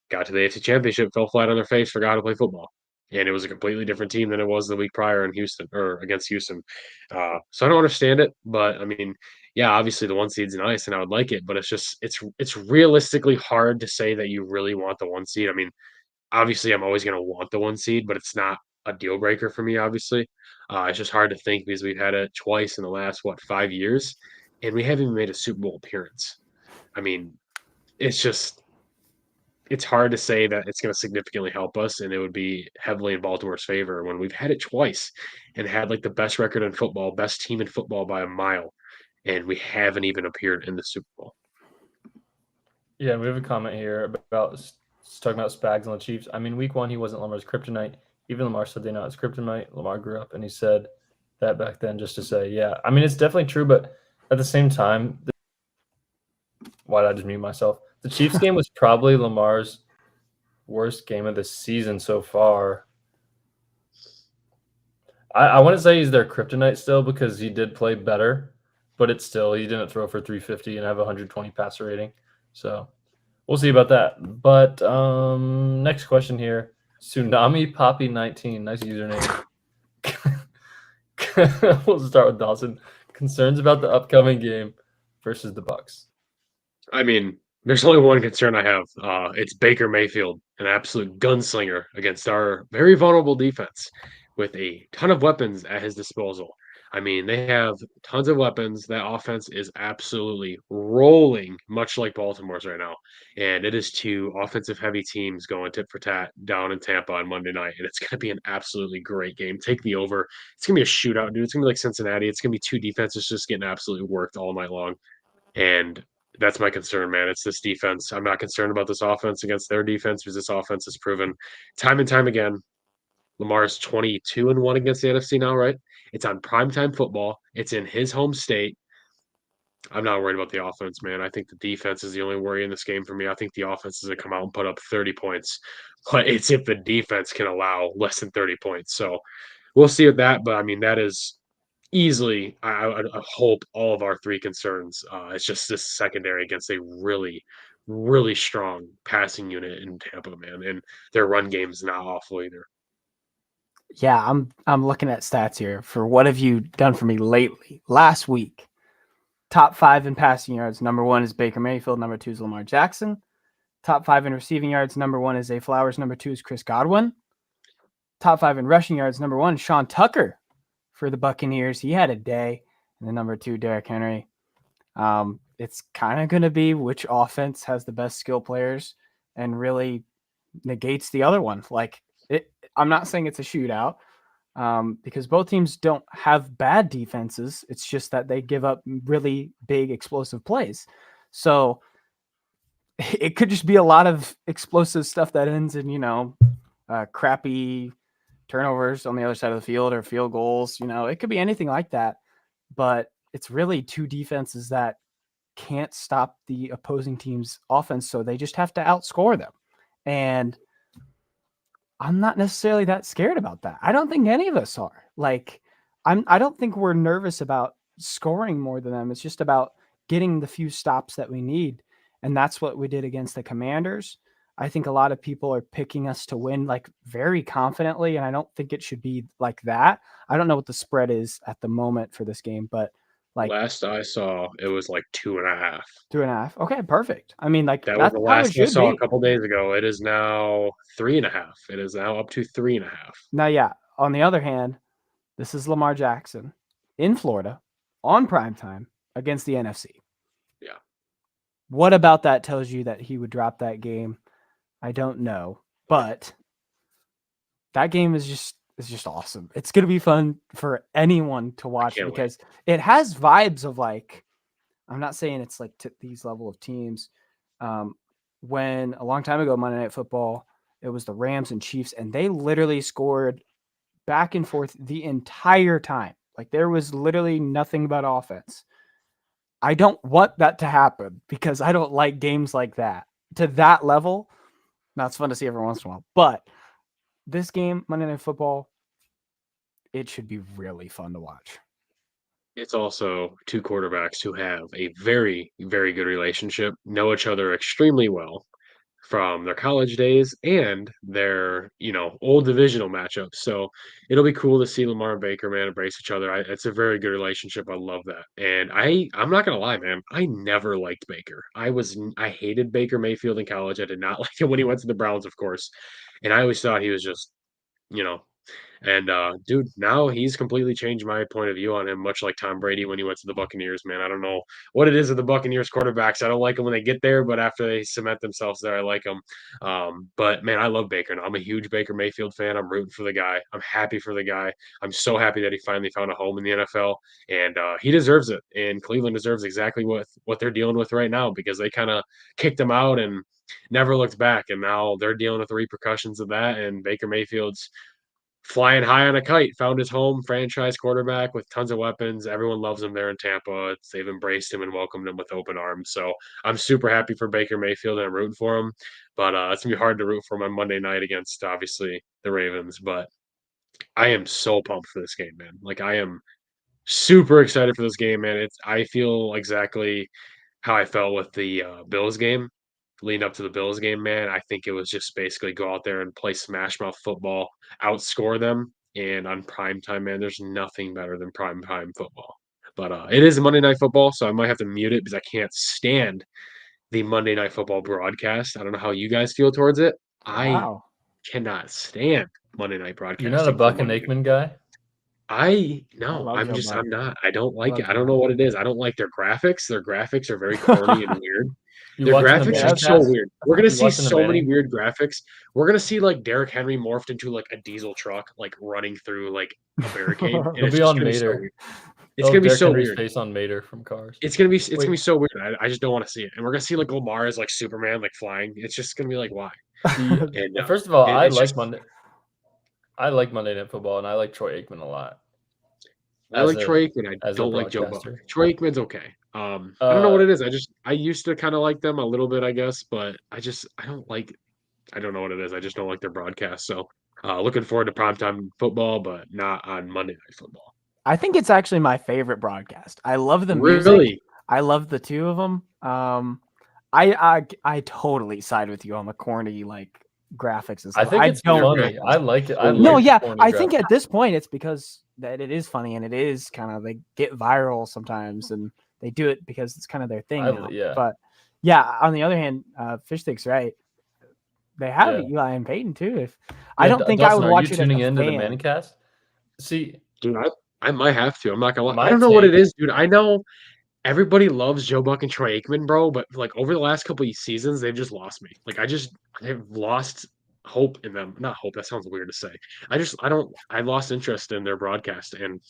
[SPEAKER 2] Got to the AFC Championship, fell flat on their face, forgot how to play football. And it was a completely different team than it was the week prior in Houston or against Houston. So I don't understand it, but I mean, yeah, obviously the 1 seed's nice and I would like it, but it's realistically hard to say that you really want the 1 seed. I mean, obviously I'm always going to want the 1 seed, but it's not a deal breaker for me, obviously. It's just hard to think because we've had it twice in the last 5 years, and we haven't even made a Super Bowl appearance. I mean, it's hard to say that it's going to significantly help us, and it would be heavily in Baltimore's favor when we've had it twice and had like the best record in football, best team in football by a mile, and we haven't even appeared in the Super Bowl.
[SPEAKER 1] Yeah, we have a comment here about talking about Spags on the Chiefs. I mean, week 1 he wasn't Lamar's kryptonite. Even Lamar said they know it's kryptonite. Lamar grew up, and he said that back then just to say, yeah. I mean, it's definitely true, but at the same time, why did I just mute myself? The Chiefs game was probably Lamar's worst game of the season so far. I want to say he's their kryptonite still because he did play better, but it's still, he didn't throw for 350 and have 120 passer rating. So we'll see about that. But next question here. Tsunami Poppy 19. Nice username. We'll start with Dawson. Concerns about the upcoming game versus the Bucks.
[SPEAKER 2] I mean, there's only one concern I have. It's Baker Mayfield, an absolute gunslinger against our very vulnerable defense with a ton of weapons at his disposal. I mean, they have tons of weapons. That offense is absolutely rolling, much like Baltimore's right now. And it is 2 offensive heavy teams going tit for tat down in Tampa on Monday night. And it's going to be an absolutely great game. Take the over. It's going to be a shootout, dude. It's going to be like Cincinnati. It's going to be 2 defenses just getting absolutely worked all night long. And that's my concern, man. It's this defense. I'm not concerned about this offense against their defense because this offense has proven time and time again. Lamar's 22-1 against the NFC now, right? It's on primetime football. It's in his home state. I'm not worried about the offense, man. I think the defense is the only worry in this game for me. I think the offense is going to come out and put up 30 points. But it's if the defense can allow less than 30 points. So we'll see with that. But I mean, that is easily, I hope, all of our 3 concerns. It's just this secondary against a really, really strong passing unit in Tampa, man, and their run game's not awful either.
[SPEAKER 3] Yeah, I'm looking at stats here for what have you done for me lately. Last week, top 5 in passing yards. Number 1 is Baker Mayfield. Number 2 is Lamar Jackson. Top 5 in receiving yards. Number 1 is Zay Flowers. Number 2 is Chris Godwin. Top 5 in rushing yards. Number 1, Sean Tucker for the Buccaneers. He had a day. And then number 2, Derrick Henry. It's kind of going to be which offense has the best skill players and really negates the other one. Like I'm not saying it's a shootout because both teams don't have bad defenses. It's just that they give up really big explosive plays. So it could just be a lot of explosive stuff that ends in, crappy turnovers on the other side of the field or field goals. It could be anything like that. But it's really two defenses that can't stop the opposing team's offense. So they just have to outscore them. And I'm not necessarily that scared about that. I don't think any of us are. I don't think we're nervous about scoring more than them. It's just about getting the few stops that we need. And that's what we did against the Commanders. I think a lot of people are picking us to win very confidently, and I don't think it should be like that. I don't know what the spread is at the moment for this game, but
[SPEAKER 2] last I saw, it was 2.5.
[SPEAKER 3] 2.5. Okay, perfect. I mean,
[SPEAKER 2] That was
[SPEAKER 3] that's
[SPEAKER 2] the
[SPEAKER 3] how it
[SPEAKER 2] last I
[SPEAKER 3] should
[SPEAKER 2] saw
[SPEAKER 3] be.
[SPEAKER 2] a couple days ago. It is now 3.5. It is now up to 3.5.
[SPEAKER 3] Now, yeah. On the other hand, this is Lamar Jackson in Florida on primetime against the NFC.
[SPEAKER 2] Yeah.
[SPEAKER 3] What about that tells you that he would drop that game? I don't know, but that game is just awesome. It's going to be fun for anyone to watch because it has vibes of I'm not saying it's these level of teams. When a long time ago, Monday Night Football, it was the Rams and Chiefs, and they literally scored back and forth the entire time. There was literally nothing but offense. I don't want that to happen because I don't like games like that to that level. Now it's fun to see every once in a while, but this game, Monday Night Football, it should be really fun to watch.
[SPEAKER 2] It's also two quarterbacks who have a very, very good relationship, know each other extremely well from their college days and their, old divisional matchups. So it'll be cool to see Lamar and Baker, man, embrace each other. It's a very good relationship. I love that. And I'm not gonna lie, man. I never liked Baker. I hated Baker Mayfield in college. I did not like him when he went to the Browns, of course. And I always thought he was just, you know, and dude, now he's completely changed my point of view on him, much like Tom Brady when he went to the Buccaneers, man. I don't know what it is with the Buccaneers quarterbacks. I don't like them when they get there, but after they cement themselves there, I like them. But man, I love Baker. Now, I'm a huge Baker Mayfield fan. I'm rooting for the guy. I'm happy for the guy. I'm so happy that he finally found a home in the NFL, and he deserves it. And Cleveland deserves exactly what they're dealing with right now because they kind of kicked him out and never looked back, and now they're dealing with the repercussions of that. And Baker Mayfield's flying high on a kite, found his home, franchise quarterback with tons of weapons. Everyone loves him there in Tampa. They've embraced him and welcomed him with open arms. So I'm super happy for Baker Mayfield and I'm rooting for him. But it's gonna be hard to root for him on Monday night against obviously the Ravens. But I am so pumped for this game, man. I am super excited for this game, man. I feel exactly how I felt with the Bills game leading up to the Bills game, man. I think it was just basically go out there and play smash mouth football, outscore them. And on prime time, man, there's nothing better than prime time football. But it is Monday Night Football, so I might have to mute it because I can't stand the Monday Night Football broadcast. I don't know how you guys feel towards it. I
[SPEAKER 3] Wow.
[SPEAKER 2] cannot stand Monday Night broadcasting.
[SPEAKER 1] You're not a Buck and Aikman guy?
[SPEAKER 2] No,
[SPEAKER 3] love Joe Buck.
[SPEAKER 2] I'm not. I don't like
[SPEAKER 3] love
[SPEAKER 2] it. I
[SPEAKER 3] Joe
[SPEAKER 2] don't know
[SPEAKER 3] Buck.
[SPEAKER 2] what it is. I don't like their graphics. Their graphics are very corny and weird.
[SPEAKER 1] You
[SPEAKER 2] Their
[SPEAKER 1] watching the
[SPEAKER 2] graphics are
[SPEAKER 1] Manning
[SPEAKER 2] so
[SPEAKER 1] cast?
[SPEAKER 2] weird. We're gonna
[SPEAKER 1] You
[SPEAKER 2] see
[SPEAKER 1] watching the
[SPEAKER 2] so many
[SPEAKER 1] Manning?
[SPEAKER 2] weird graphics. We're gonna see Derrick Henry morphed into a diesel truck, running through a barricade. And
[SPEAKER 1] He'll
[SPEAKER 2] it's
[SPEAKER 1] be
[SPEAKER 2] just
[SPEAKER 1] on
[SPEAKER 2] gonna be so
[SPEAKER 1] Mater.
[SPEAKER 2] weird. It's gonna be
[SPEAKER 1] Derrick
[SPEAKER 2] so
[SPEAKER 1] Henry's
[SPEAKER 2] weird.
[SPEAKER 1] face on Mater from Cars.
[SPEAKER 2] It's gonna be so weird. I just don't want to see it. And we're gonna see Lamar as Superman flying. It's just gonna be why. And
[SPEAKER 1] First of all, I
[SPEAKER 2] it's
[SPEAKER 1] like
[SPEAKER 2] just
[SPEAKER 1] Monday. I like Monday Night Football, and I like Troy Aikman a lot.
[SPEAKER 2] I like Troy Aikman. I
[SPEAKER 1] as a
[SPEAKER 2] don't like Joe Buck.
[SPEAKER 1] broadcaster.
[SPEAKER 2] Troy Aikman's okay. I don't know what it is. I used to kind of like them a little bit, I guess, but I don't like. I don't know what it is. I just don't like their broadcast. So looking forward to primetime football, but not on Monday Night Football.
[SPEAKER 3] I think it's actually my favorite broadcast. I love the music.
[SPEAKER 2] Really?
[SPEAKER 3] I love the two of them. I totally side with you on the corny like graphics and
[SPEAKER 1] I
[SPEAKER 3] stuff.
[SPEAKER 1] think it's
[SPEAKER 3] don't
[SPEAKER 1] funny. I like it. I
[SPEAKER 2] No,
[SPEAKER 3] No,
[SPEAKER 1] like the
[SPEAKER 3] yeah,
[SPEAKER 1] corny
[SPEAKER 3] I think
[SPEAKER 1] graphics.
[SPEAKER 3] at this point it's because that it is funny and it is kind of they get viral sometimes and they do it because it's kind of their thing now.
[SPEAKER 1] yeah.
[SPEAKER 3] But yeah, on the other hand, Fish Stick's right. They have
[SPEAKER 1] Yeah.
[SPEAKER 3] Eli and Peyton too. If I
[SPEAKER 1] Yeah,
[SPEAKER 3] don't think I
[SPEAKER 1] Dawson,
[SPEAKER 3] would
[SPEAKER 1] are
[SPEAKER 3] watch
[SPEAKER 1] you
[SPEAKER 3] it as
[SPEAKER 1] tuning
[SPEAKER 3] a
[SPEAKER 1] into the
[SPEAKER 3] fan.
[SPEAKER 1] Manicast? See,
[SPEAKER 2] dude, I might have to. I'm not gonna lie.
[SPEAKER 1] My
[SPEAKER 2] I don't know what it
[SPEAKER 1] take-
[SPEAKER 2] is, dude. I know everybody loves Joe Buck and Troy Aikman, bro, but like over the last couple of seasons, they've just lost me. Like I've lost hope in them. Not hope, that sounds weird to say. I lost interest in their broadcast. And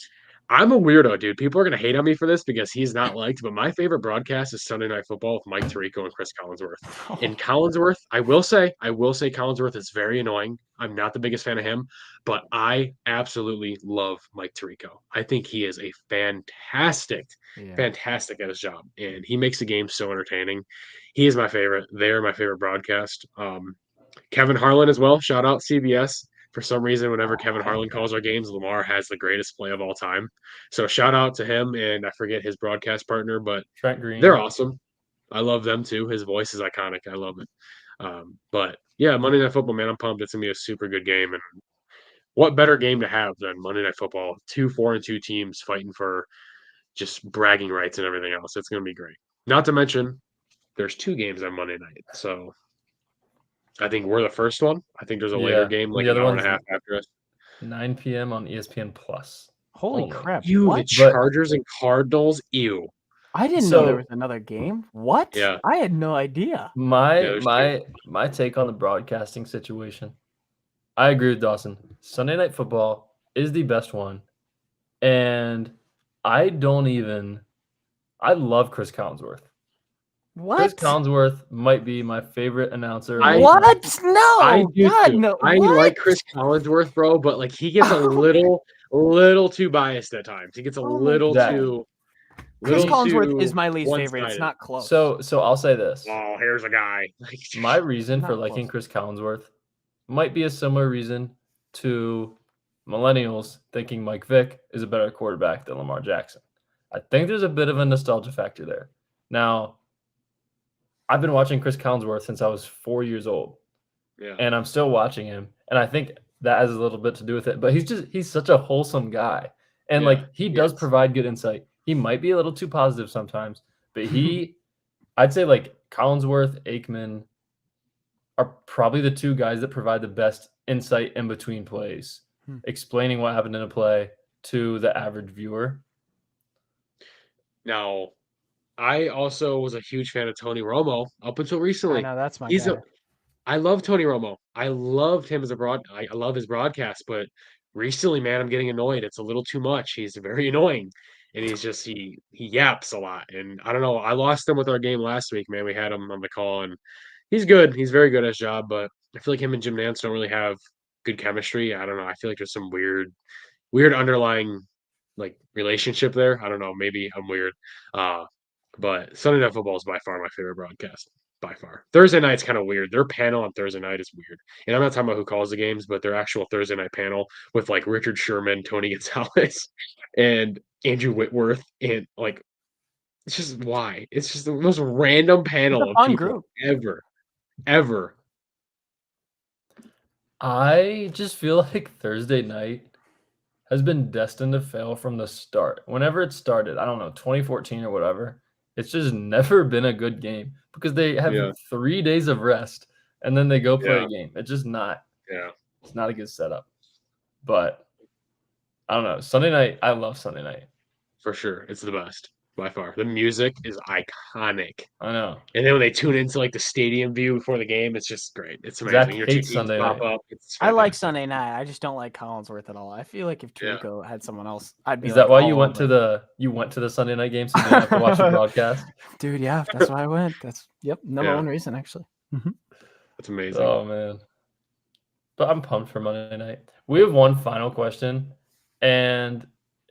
[SPEAKER 2] I'm a weirdo, dude. People are gonna hate on me for this because he's not liked, but my favorite broadcast is Sunday Night Football with Mike Tirico and Chris Collinsworth. And Collinsworth, I will say Collinsworth is very annoying. I'm not the biggest fan of him, but I absolutely love Mike Tirico. I think he is a fantastic at his job, and he makes the game so entertaining. He is my favorite. They're my favorite broadcast. Kevin Harlan as well. Shout out CBS. For some reason, whenever Kevin Harlan calls our games, Lamar has the greatest play of all time. So shout out to him, and I forget his broadcast partner, but
[SPEAKER 1] Trent Green.
[SPEAKER 2] they're awesome. I love them too. His voice is iconic. I love it. But yeah, Monday Night Football, man, I'm pumped. It's gonna be a super good game, and what better game to have than Monday Night Football? 4-2 teams fighting for just bragging rights and everything else. It's gonna be great. Not to mention, there's 2 games on Monday night, so I think we're the first one. I think there's a later
[SPEAKER 1] Yeah,
[SPEAKER 2] game,
[SPEAKER 1] and
[SPEAKER 2] like
[SPEAKER 1] the
[SPEAKER 2] an
[SPEAKER 1] other
[SPEAKER 2] hour and a
[SPEAKER 1] one's
[SPEAKER 2] half after us.
[SPEAKER 1] 9 p.m. on ESPN Plus.
[SPEAKER 3] Holy
[SPEAKER 1] only.
[SPEAKER 3] crap!
[SPEAKER 2] You,
[SPEAKER 3] What?
[SPEAKER 2] the Chargers and Cardinals, ew.
[SPEAKER 3] I didn't know there
[SPEAKER 1] So-
[SPEAKER 3] was another game. What?
[SPEAKER 2] Yeah.
[SPEAKER 3] I had no idea.
[SPEAKER 1] My
[SPEAKER 2] there's
[SPEAKER 1] my take on the broadcasting situation. I agree with Dawson. Sunday Night Football is the best one, and I love Chris Collinsworth. Chris
[SPEAKER 3] What?
[SPEAKER 1] Collinsworth might be my favorite announcer. of
[SPEAKER 2] I-
[SPEAKER 1] all time.
[SPEAKER 3] What? No.
[SPEAKER 2] I do
[SPEAKER 3] God,
[SPEAKER 2] too.
[SPEAKER 3] no.
[SPEAKER 2] I
[SPEAKER 3] What?
[SPEAKER 2] like Chris Collinsworth, bro, but like he gets a little too biased at times. He gets a
[SPEAKER 3] Oh my
[SPEAKER 2] little
[SPEAKER 1] God.
[SPEAKER 2] too.
[SPEAKER 3] Chris
[SPEAKER 2] little
[SPEAKER 3] Collinsworth
[SPEAKER 2] too
[SPEAKER 3] is my least favorite. It's
[SPEAKER 2] one-sided.
[SPEAKER 3] not close.
[SPEAKER 1] So I'll say this.
[SPEAKER 2] Oh, here's a guy. Like,
[SPEAKER 1] My reason for
[SPEAKER 3] Not
[SPEAKER 1] liking
[SPEAKER 3] close.
[SPEAKER 1] Chris Collinsworth might be a similar reason to millennials thinking Mike Vick is a better quarterback than Lamar Jackson. I think there's a bit of a nostalgia factor there. Now, I've been watching Chris Collinsworth since I was 4 years old,
[SPEAKER 2] yeah.
[SPEAKER 1] and I'm still watching him. And I think that has a little bit to do with it. But he's such a wholesome guy. And
[SPEAKER 2] Yeah,
[SPEAKER 1] like he does
[SPEAKER 2] yes.
[SPEAKER 1] provide good insight. He might be a little too positive sometimes, but I'd say like Collinsworth, Aikman are probably the 2 guys that provide the best insight in between plays, explaining what happened in a play to the average viewer.
[SPEAKER 2] Now, I also was a huge fan of Tony Romo up until
[SPEAKER 3] I
[SPEAKER 2] recently.
[SPEAKER 3] know that's my
[SPEAKER 2] He's
[SPEAKER 3] guy.
[SPEAKER 2] I love Tony Romo. I loved him as I love his broadcast, but recently, man, I'm getting annoyed. It's a little too much. He's very annoying. And he yaps a lot. And I don't know. I lost him with our game last week, man. We had him on the call and he's good. He's very good at his job, but I feel like him and Jim Nantz don't really have good chemistry. I don't know. I feel like there's some weird underlying like relationship there. I don't know. Maybe I'm weird. But Sunday Night Football is by far my favorite broadcast. By far. Thursday night's kind of weird. Their panel on Thursday night is weird. And I'm not talking about who calls the games, but their actual Thursday night panel with like Richard Sherman, Tony Gonzalez, and Andrew Whitworth, and like it's just why? It's just the most random panel of
[SPEAKER 3] fun
[SPEAKER 2] people
[SPEAKER 3] group.
[SPEAKER 2] ever.
[SPEAKER 1] I just feel like Thursday night has been destined to fail from the start. Whenever it started, I don't know, 2014 or whatever, it's just never been a good game because they have
[SPEAKER 2] Yeah.
[SPEAKER 1] 3 days of rest and then they go play
[SPEAKER 2] Yeah.
[SPEAKER 1] a game. It's just not.
[SPEAKER 2] Yeah.
[SPEAKER 1] It's not a good setup. But I don't know. Sunday night, I love Sunday night.
[SPEAKER 2] For sure. It's the best by far. The music is iconic.
[SPEAKER 1] I know.
[SPEAKER 2] And then when they tune into like the stadium view before the game, it's just great. It's
[SPEAKER 1] Zach
[SPEAKER 2] amazing. Your
[SPEAKER 1] hates
[SPEAKER 2] teams
[SPEAKER 1] Sunday
[SPEAKER 2] pop
[SPEAKER 1] night.
[SPEAKER 2] up. It's
[SPEAKER 3] I like
[SPEAKER 2] fantastic.
[SPEAKER 3] Sunday night. I just don't like Collinsworth at all. I feel like if
[SPEAKER 2] Yeah.
[SPEAKER 3] Tirico had someone else, I'd be
[SPEAKER 1] Is
[SPEAKER 3] like,
[SPEAKER 1] that why you
[SPEAKER 3] all
[SPEAKER 1] went to
[SPEAKER 3] over it.
[SPEAKER 1] the Sunday night game so you didn't have to watch the broadcast?
[SPEAKER 3] Dude, yeah, that's why I went. That's number
[SPEAKER 2] Yeah.
[SPEAKER 3] one reason actually.
[SPEAKER 2] That's amazing.
[SPEAKER 1] Oh man. But I'm pumped for Monday night. We have one final question, and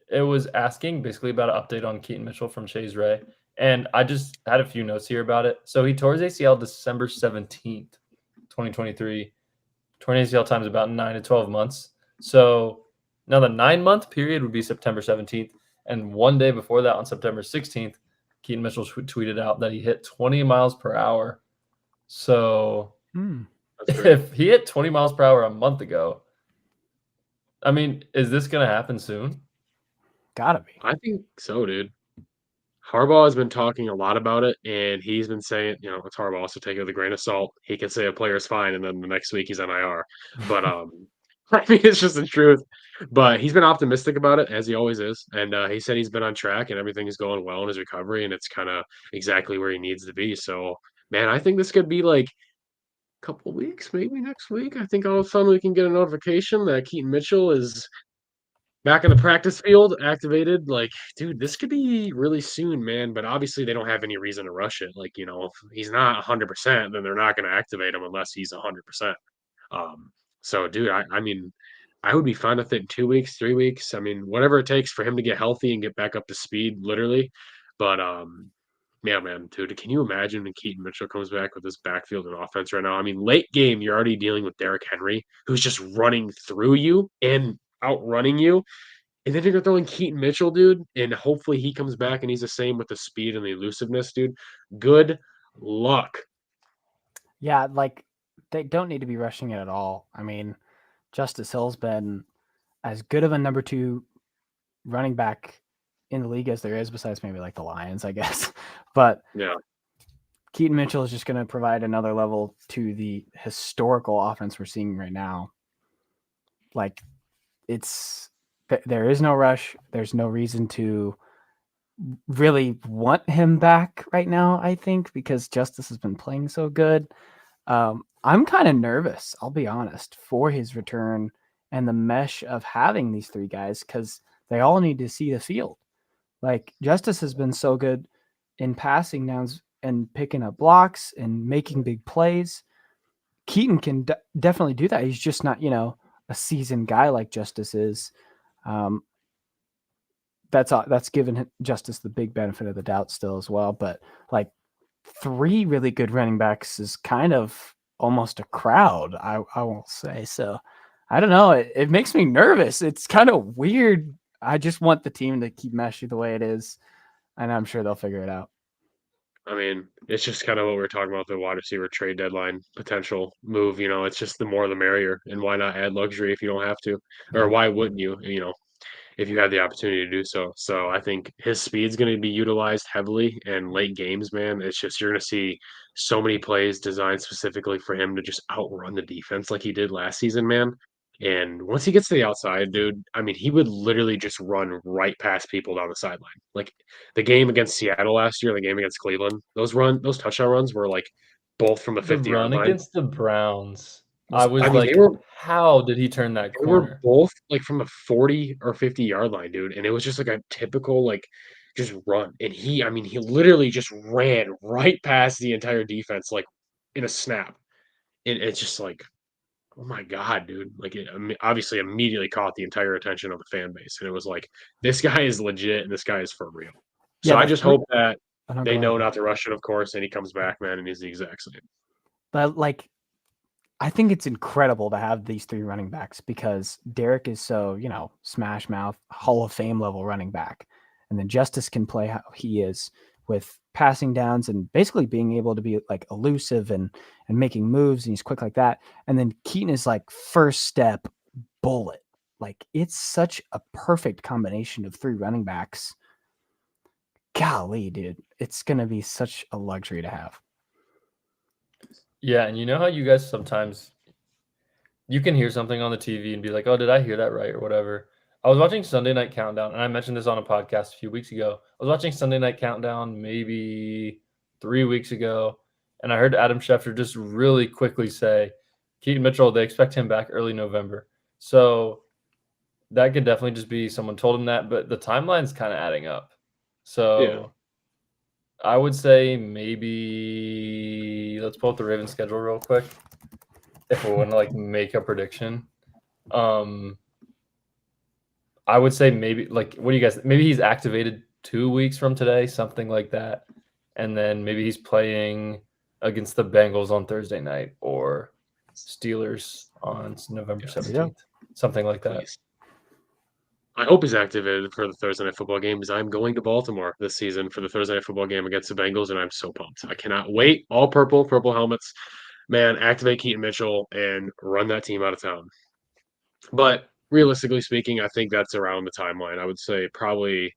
[SPEAKER 1] it was asking basically about an update on Keaton Mitchell from Chase Ray. And I just had a few notes here about it. So he tore his ACL December 17th, 2023. Torn ACL time is about 9 to 12 months. So now the 9-month period would be September 17th. And one day before that, on September 16th, Keaton Mitchell tweeted out that he hit 20 miles per hour. So
[SPEAKER 2] That's great.
[SPEAKER 1] if he hit 20 miles per hour a month ago, I mean, is this going to happen soon?
[SPEAKER 3] Gotta be.
[SPEAKER 2] I think so, dude. Harbaugh has been talking a lot about it, and he's been saying, it's Harbaugh, so take it with a grain of salt. He can say a player's fine, and then the next week he's on IR. But I mean, it's just the truth. But he's been optimistic about it, as he always is. And he said he's been on track, and everything is going well in his recovery, and it's kind of exactly where he needs to be. So, man, I think this could be like a couple weeks, maybe next week. I think all of a sudden we can get a notification that Keaton Mitchell is back in the practice field, activated. Like, dude, this could be really soon, man. But obviously, they don't have any reason to rush it. Like, if he's not 100%, then they're not going to activate him unless he's 100%. So, dude, I mean, I would be fine with it in 2 weeks, 3 weeks. I mean, whatever it takes for him to get healthy and get back up to speed, literally. But, yeah, man, dude, can you imagine when Keaton Mitchell comes back with this backfield and offense right now? I mean, late game, you're already dealing with Derrick Henry, who's just running through you and outrunning you. And then you're throwing Keaton Mitchell, dude, and hopefully he comes back and he's the same with the speed and the elusiveness, dude. Good luck.
[SPEAKER 3] Yeah, like they don't need to be rushing it at all. I mean, Justice Hill's been as good of a number 2 running back in the league as there is, besides maybe like the Lions, I guess. But
[SPEAKER 2] Yeah,
[SPEAKER 3] Keaton Mitchell is just going to provide another level to the historical offense we're seeing right now. Like, there is no rush. There's no reason to really want him back right now, I think, because Justice has been playing so good. I'm kind of nervous, I'll be honest, for his return and the mesh of having these 3 guys, because they all need to see the field. Like, Justice has been so good in passing downs and picking up blocks and making big plays. Keaton can definitely do that. He's just not, a seasoned guy like Justice is. That's given Justice the big benefit of the doubt still as well. But like 3 really good running backs is kind of almost a crowd, I won't say. So I don't know. It makes me nervous. It's kind of weird. I just want the team to keep meshing the way it is, and I'm sure they'll figure it out.
[SPEAKER 2] I mean, it's just kind of what we are talking about, the wide receiver trade deadline potential move. It's just the more the merrier. And why not add luxury if you don't have to? Or why wouldn't you, if you had the opportunity to do so? So I think his speed's going to be utilized heavily in late games, man. It's just you're going to see so many plays designed specifically for him to just outrun the defense like he did last season, man. And once he gets to the outside, dude, I mean, he would literally just run right past people down the sideline. Like the game against Seattle last year, the game against Cleveland, those touchdown runs were like both from the
[SPEAKER 1] The
[SPEAKER 2] 50-yard
[SPEAKER 1] run
[SPEAKER 2] line.
[SPEAKER 1] against the Browns, I was
[SPEAKER 2] I mean,
[SPEAKER 1] like, how did he turn that
[SPEAKER 2] they were
[SPEAKER 1] corner?
[SPEAKER 2] both like from the 40 or 50-yard line, dude. And it was just like a typical, like, just run. And he literally just ran right past the entire defense, like in a snap. And it's just like, oh my God, dude. Like, it obviously immediately caught the entire attention of the fan base. And it was like, this guy is legit and this guy is for real. So
[SPEAKER 3] Yeah,
[SPEAKER 2] I just hope that they
[SPEAKER 3] go
[SPEAKER 2] know
[SPEAKER 3] ahead.
[SPEAKER 2] not to rush it, of course. And he comes back, man, and he's the exact same.
[SPEAKER 3] But like, I think it's incredible to have these 3 running backs because Derek is so, smash mouth, Hall of Fame level running back. And then Justice can play how he is with passing downs and basically being able to be like elusive and making moves, and he's quick like that. And then Keaton is like first step bullet. Like, it's such a perfect combination of 3 running backs. Golly, dude, it's going to be such a luxury to have.
[SPEAKER 1] Yeah, and you know how you guys sometimes you can hear something on the TV and be like, "Oh, did I hear that right?" or whatever. I was watching Sunday Night Countdown, and I mentioned this on a podcast a few weeks ago. I was watching Sunday Night Countdown maybe 3 weeks ago, and I heard Adam Schefter just really quickly say, Keaton Mitchell, they expect him back early November. So that could definitely just be someone told him that, but the timeline's kind of adding up. So I would say maybe let's pull up the Ravens schedule real quick if we want to like make a prediction. I would say maybe like what do you guys maybe he's activated 2 weeks from today, something like that. And then maybe he's playing against the Bengals on Thursday night or Steelers on November 17th. Something like that.
[SPEAKER 2] I hope he's activated for the Thursday night football game because I'm going to Baltimore this season for the Thursday night football game against the Bengals, and I'm so pumped. I cannot wait. All purple, purple helmets. Man, activate Keaton Mitchell and run that team out of town. But realistically speaking, I think that's around the timeline. I would say probably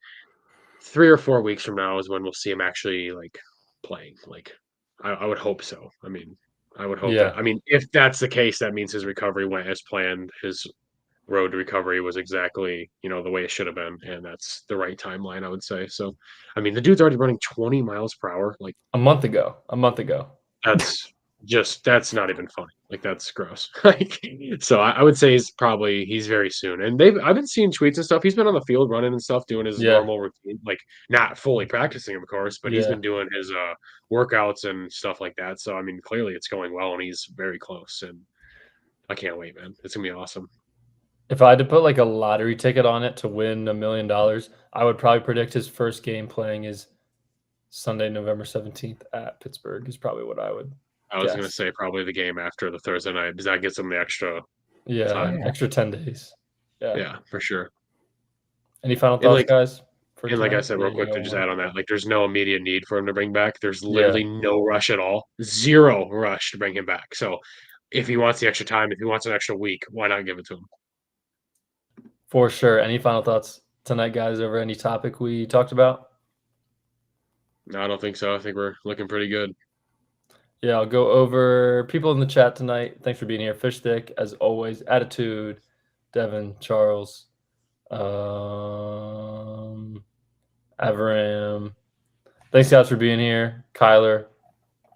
[SPEAKER 2] 3 or 4 weeks from now is when we'll see him actually like playing. Like I would hope so. I mean, I would hope
[SPEAKER 1] Yeah.
[SPEAKER 2] that. I mean, if that's the case, that means his recovery went as planned. His road to recovery was exactly, the way it should have been, and that's the right timeline, I would say. So, I mean, the dude's already running 20 miles per hour. Like
[SPEAKER 1] A month ago.
[SPEAKER 2] that's not even funny. Like that's gross. Like so, I would say he's very soon. And I've been seeing tweets and stuff. He's been on the field running and stuff, doing his
[SPEAKER 1] Yeah.
[SPEAKER 2] normal routine, like not fully practicing, of course, but he's
[SPEAKER 1] Yeah.
[SPEAKER 2] been doing his workouts and stuff like that. So, I mean, clearly it's going well, and he's very close. And I can't wait, man. It's gonna be awesome.
[SPEAKER 1] If I had to put like a lottery ticket on it to win $1 million, I would probably predict his first game playing is Sunday, November 17th at Pittsburgh is probably what I would.
[SPEAKER 2] I was going to
[SPEAKER 1] Yes.
[SPEAKER 2] say probably the game after the Thursday night because that gets them the extra
[SPEAKER 1] Yeah.
[SPEAKER 2] time.
[SPEAKER 1] Extra 10 days. Yeah.
[SPEAKER 2] Yeah, for sure.
[SPEAKER 1] Any final
[SPEAKER 2] And
[SPEAKER 1] thoughts,
[SPEAKER 2] like
[SPEAKER 1] guys? for
[SPEAKER 2] and like I
[SPEAKER 1] tonight?
[SPEAKER 2] said,
[SPEAKER 1] Yeah,
[SPEAKER 2] real
[SPEAKER 1] you
[SPEAKER 2] quick
[SPEAKER 1] got
[SPEAKER 2] to just
[SPEAKER 1] one.
[SPEAKER 2] add on that, like there's no immediate need for him to bring back. There's
[SPEAKER 1] Yeah.
[SPEAKER 2] literally no rush at all. Zero rush to bring him back. So if he wants the extra time, if he wants an extra week, why not give it to him?
[SPEAKER 1] For sure. Any final thoughts tonight, guys, over any topic we talked about?
[SPEAKER 2] No, I don't think so. I think we're looking pretty good.
[SPEAKER 1] Yeah, I'll go over people in the chat tonight. Thanks for being here. Fish Stick, as always. Attitude, Devin, Charles, Avram. Thanks, guys, for being here. Kyler,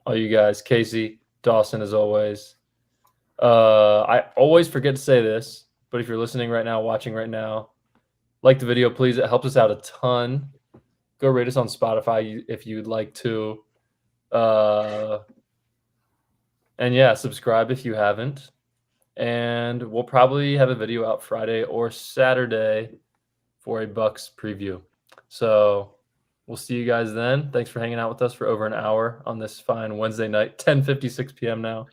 [SPEAKER 1] all you guys. Casey, Dawson, as always. I always forget to say this, but if you're listening right now, watching right now, like the video, please. It helps us out a ton. Go rate us on Spotify if you'd like to. And yeah, subscribe if you haven't. And we'll probably have a video out Friday or Saturday for a Bucks preview. So we'll see you guys then. Thanks for hanging out with us for over an hour on this fine Wednesday night, 10:56 p.m. now.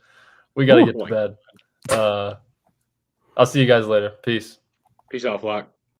[SPEAKER 1] We got to get to bed. I'll see you guys later. Peace.
[SPEAKER 2] Peace out, Flock.